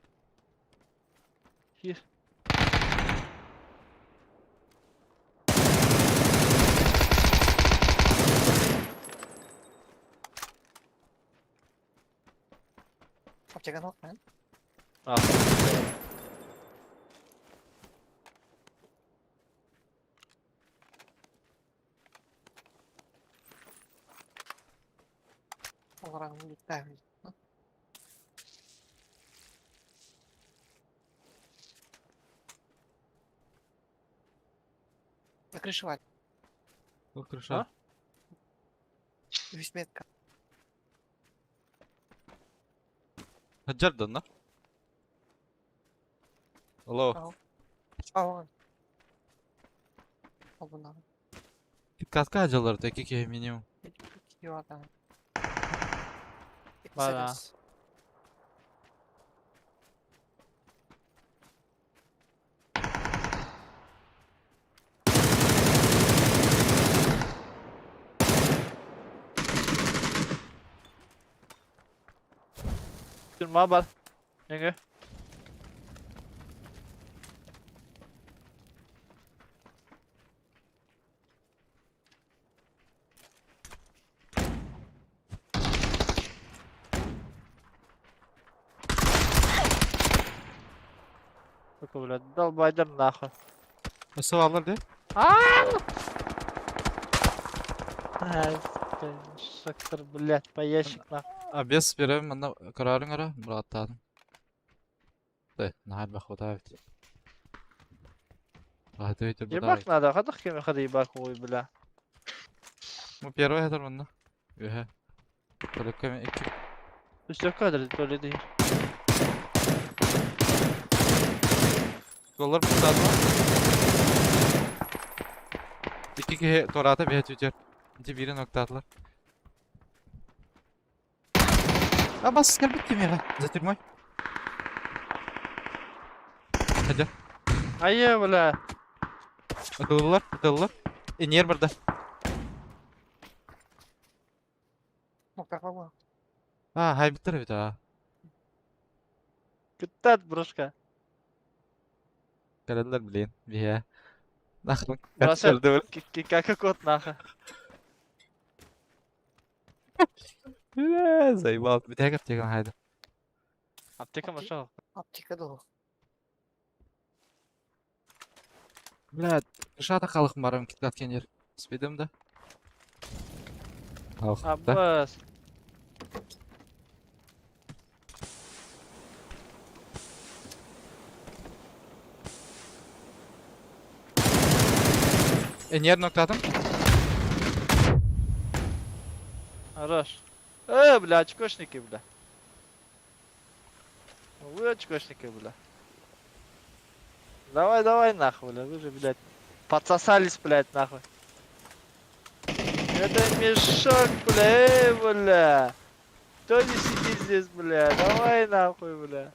Hier. Aptekan hok man. Ah. Orang lupa. На крыше валит. Bu kırışa. Ha? 200 метка. Haccardan lan. Alo. Aa. Al bunları. Katkı haccaları tek iki minimum. Gidiyor adam. Valla. Sekiz. Durma bal. Yenge. Bak ulan dal baydan nahı. Nasıl alır de? Şaktır блядь, поящик нахуй. A без bir bana kararın ara. Murat aldım. De, nahal bak o da evet. Hadi öyle bu da. Ебак надо, ходах кем ходи ебак ой бля. Bu первый header bunda. Ühe. Только iki. Üstü kadar böyle değil. Gollar kurtardı mı? İki kere torata bir headshot yer. İki biri nokta attılar. А бас скорбит меня за тюрьмой. Hadi. Ayı bля. Atıldılar, atıldılar. İniyer burada. Muhtar baba. Ha, hay bitti bir daha. Gittat bruşka. Geldiler bileyin. Bir ya. Naklan. Burası Kaçırdı böyle. kaka kot nahı. Zaybal. Bir tek atacak haydi. Apteka maşa. Apteka da o. Блядь, шата қалық барам кетіп атқан жер. Спидім да. Қалықта. Abbas. İniyer nokta atım. Хорош. Бля, очкошники, бля. Вы очкошники, бля. Давай нахуй, бля. Вы же, блядь, подсосались, блядь, нахуй. Это мешок, бля, бля. Кто не сидит здесь, бля? Давай нахуй, бля.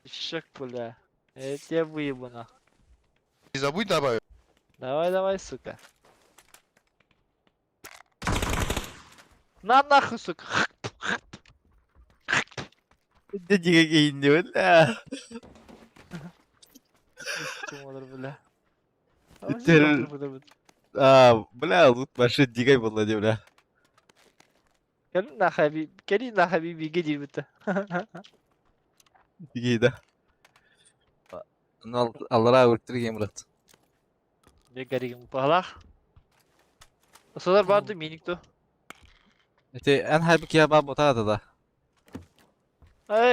Мешок, бля. Я тебя выебу, нахуй. Не забудь добавить. Давай, сука. На нахуй, сука. Ne diye giyindi öyle. Kim olur, bля. Bitir. Aa, bля, loot başı digay bulla diyor bля. كلنا حبيبي قدي بتا Digay da. Allara öldürtüreyim Murat. Ne garibim pahalak. Isalar vardı minikto. Eti en halbuki ya baba botada da.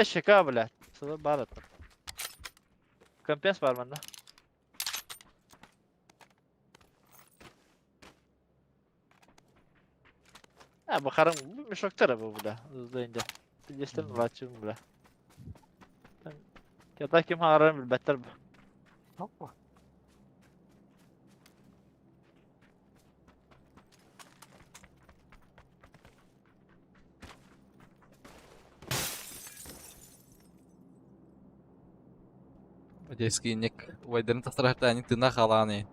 Şaka bile. Isalar var atlar. Kampiyans var bende. Ha bakarım bu meşaktara bu bile. Hızlı ince. Bilgisayarın rahatçım bile. Ya da kim ağrarım bil better bu. Hoppa. Ojeski inek. Waiderin tasarah tani tına kalani.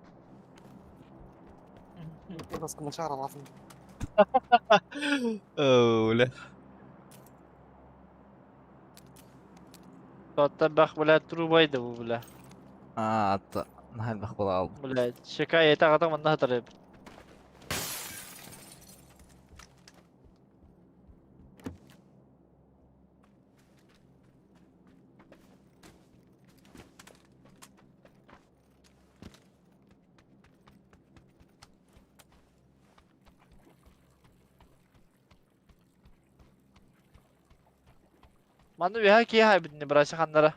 Burası kılıçar lazım. Öyle. Hatta bak bile trubaydı bu bile. Hatta. Nahal bakbala aldım. Bile şikayete kadar bana hatırlayıp. Mandu bir haki hay bitini bıraksak anlara.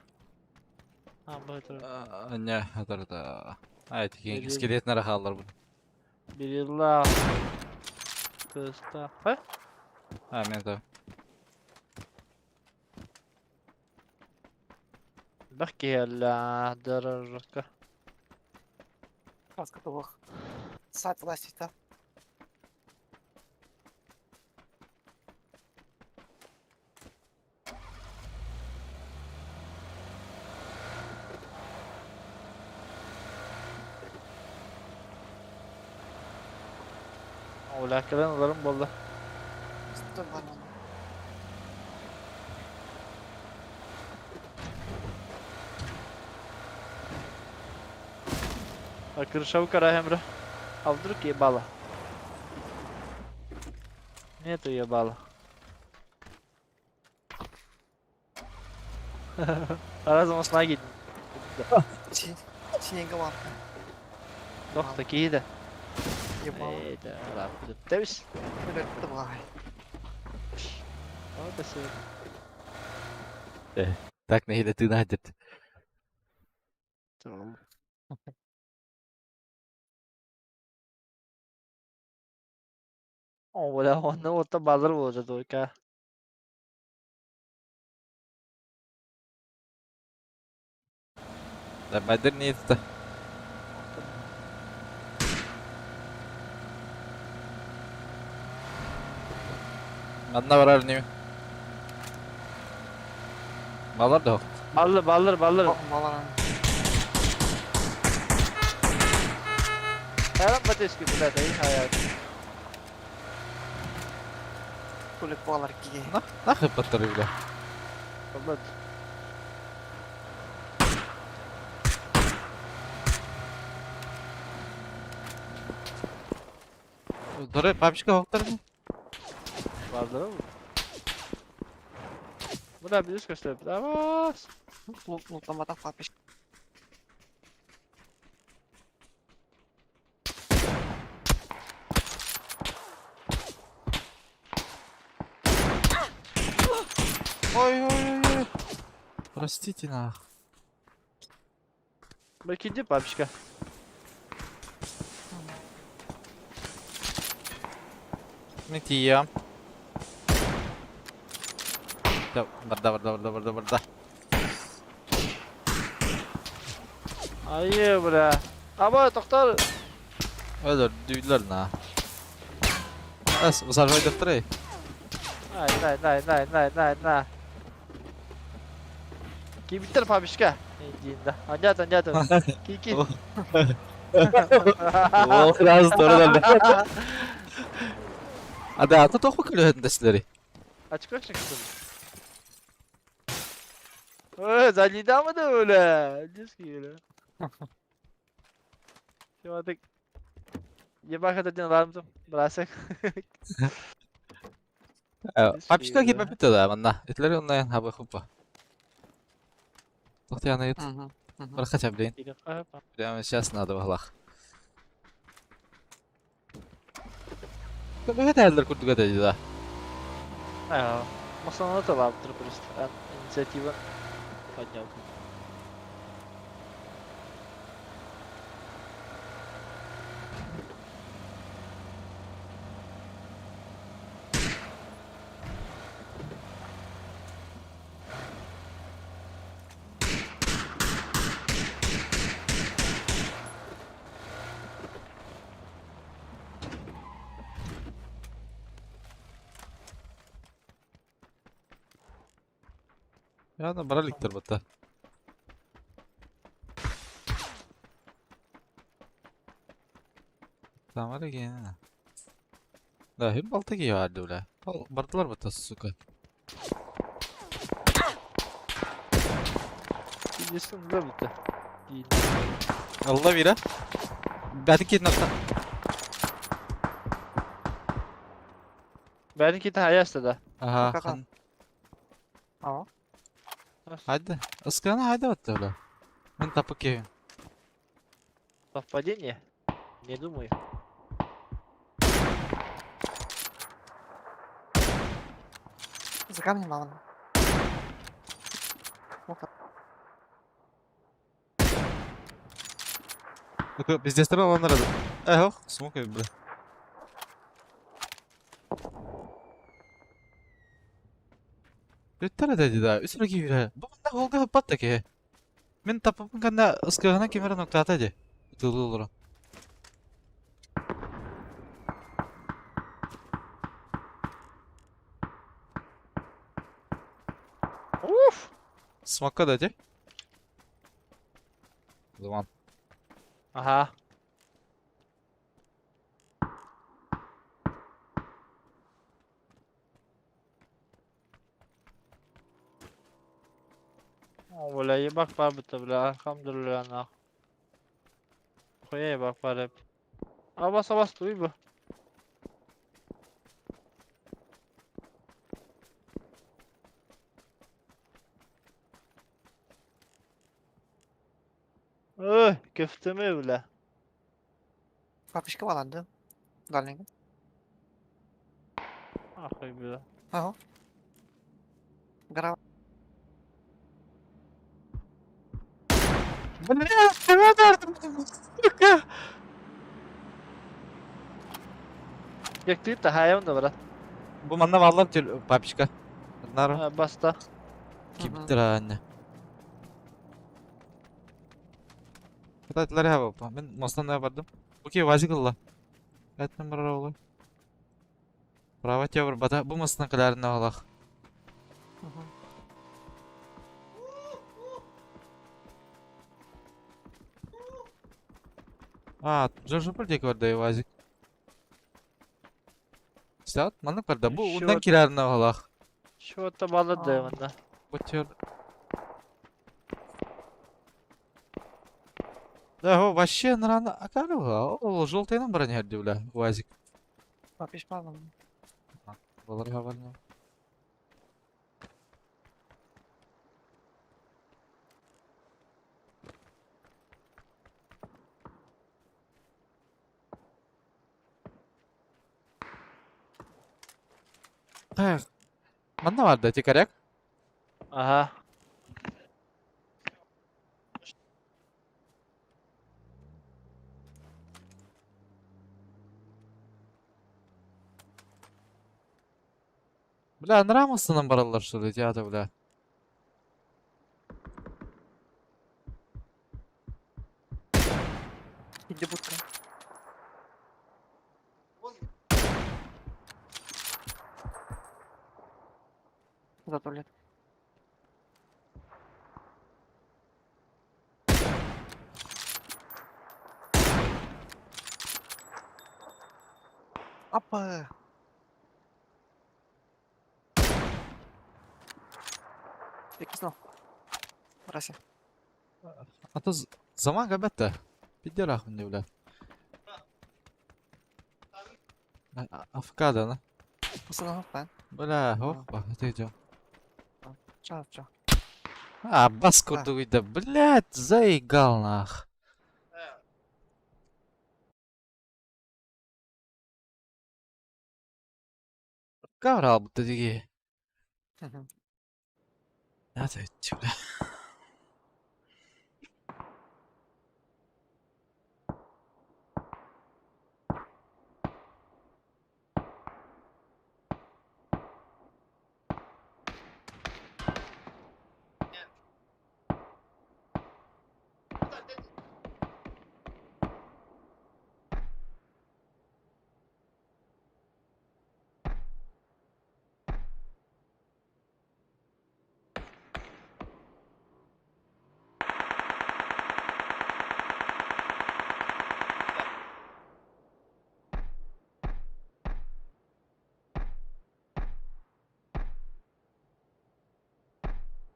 Ha bu hatırlıyorum. Ne hadar da. Haydi ki Geliyor. iskelet nere kallar bu. Bir yılla. Kısta. Ha? Ha men tabi. Bak ki yalla. Dararka. Kaskı da bak. Saat lastikte. Ola kalan alırım bolla. Dur bana. Akır şavuk ara hemre. Avdırık ye bala. Ne tu ye bala? Ara zaman sana git. Çiğnenge var. Doch da ki de. Yapalım. Eyda. Rapid. Tebis. Böyle de var. O da şey. Tak ne hile tına hadet. Tamam. O bola onda o da bazar olacak o ka. Da badir niyette. Manna varar niye? Malar da. Balır balır balır. Bakmalar. Her bateski bile değil hayat. Kulüp bağlar ki. Nah hıpatları bile. Kapat. Dore babişka hoktar mı? Baldır mı? Bu da bir köşe. Tamam. Mutlamadan farklı. Ой, ой, ой, ой. Простите нах. Belki de babişka. Ne diyeyim? Barda. Ayı bre. Ama doktor. Öyle düğüler na. As, bu sarfayı döktürey. Nay. Ki bitir babişka. Ne diyeyim de. Anlat. Ki. Oo, biraz doğru da. Hadi atı tok bakıyor hendesleri. Açık açık kızım. Zalida ama da öyle. Diyorsun ki öyle. Şu artık ya bak hadi var mısın? Bıraksak. Babişka gibi bitti da manna. Etleri onlayan haba hoppa. Tokti yana yut. Baraka çablayın. Biri kapa. Prямо сейчас надо в глах. Böyle değerler kurduğu da da. Ha. Masana da laptır просто. Инициатива поднял. Ya da baraliktir bata. Tamam hadi gene. Da hep balta giyiyor halde öyle. Bardılar batası suka. Bilirsin de bitti. Değil. Allah vira. Beni kidnapta. Benimki de hayasta da. Aha. Bakalım. Han. Ага. Hadi. Iskana hadi battı öyle. Ben tapık yiyeyim. Совпадение? Не думаю. За камнем, ладно. Bakın biz destere olanlar adı. Yok. Smoke evi bile. Götter dedi daha. Üstüne gibi. Bu bunda Volga battı ki. Ben tapıpın kanda ıskağına kemere nokta atadı. Tığlı olurum. Уф! Smoke'a da hadi. O zaman. Ага. Бля, ебак бабы-то, бля, алхамдулилля, нахуй. Хуя ебак бар hep. Abas duy bu. Köftemi bile. Папочка баланды. Дальненько. Ахуй bile. Ага. Гора. Bu ne ya? Ne derdim? Suka. Yaktıyıp da hayvan da bırak. Bu manda varlar tür papişka. Bunlar Ha, basta. kibittir ha anne. Kıtaytları ha baba. Ben mastan ne yapardım? Okey vazikalla. Etmem bana oğlum. Bravo yavrum. Bata bu mastan kadarına Allah. Жожу пульдек vardı vazик. İşte manlık vardı. Bu Şu ondan at- kirarına Allah. Şu ota balı da Aa. yanında. Batıyor. Да, вообще, наверное, а как его? О, желтый номер не гордил, бля, УАЗик. Папиш балан. Vallahi havalı. Так. Mana vardı çıkarak? Aha. Бля, нравился баралар что ли, тебя-то, бля. Иди будка. За туалет. Опа! Якісно. Рася. А то zaman gabette. Bir de rahminde bля. Afkada lan. Пацаны ben. Bля, hoppa, atacağım. Çal çal. Бас курдук үйдө. Блядь, заигал нах. Каврал будто диги. Надо идти, бля.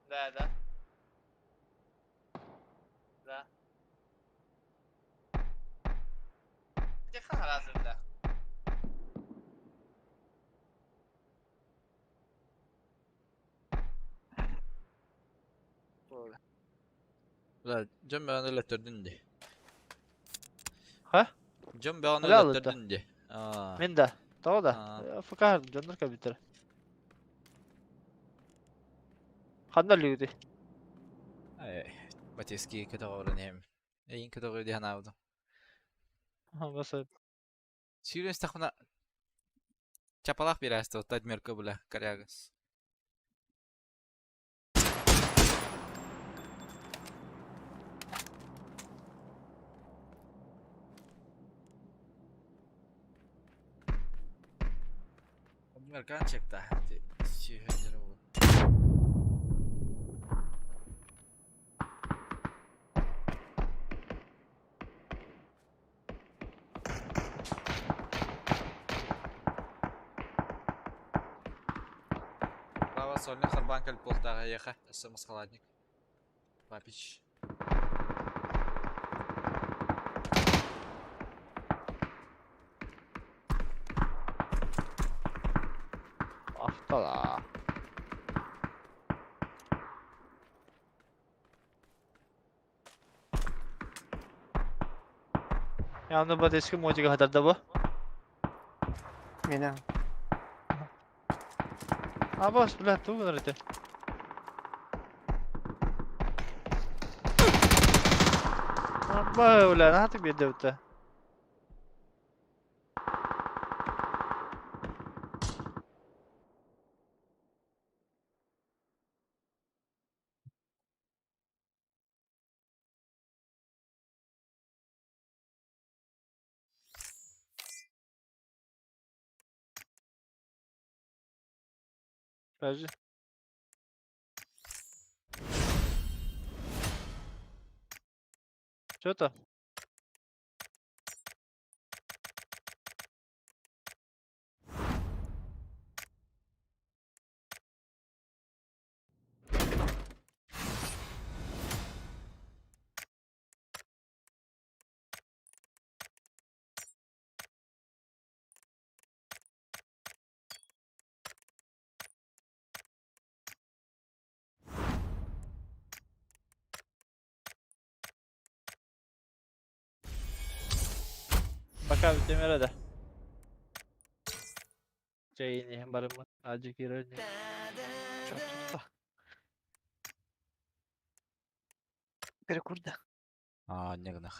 Да. Да. Где разы, да? Bля, John ben öyle öttürdün de. Ha? John ben Hala öyle aldı. öttürdün de. Aa. Men de. Tao da. Aa. Fakar canlar kabiter. Hanna lüdi. Ay. Батиски كده ورنيم. Eyin كده غير دي هنعوضه. Ha bas. Сүйрен стахмана чапалах бирасты вот тадмерка бля, корягас. Тадмеркан чекта. Сүйрен olur. Право сольный харбанка полтора еха. СМС холодник. Папич. Aftala. Yanında bu eski mojiga hadarda bu. Mene. Ha bas bля, tu kadar ete. Abba bля, nahat bir devte. Raji. Что-то. Bak abi temere de. Ini bareng aja kira ini. Перекурда. Aa ne kadar.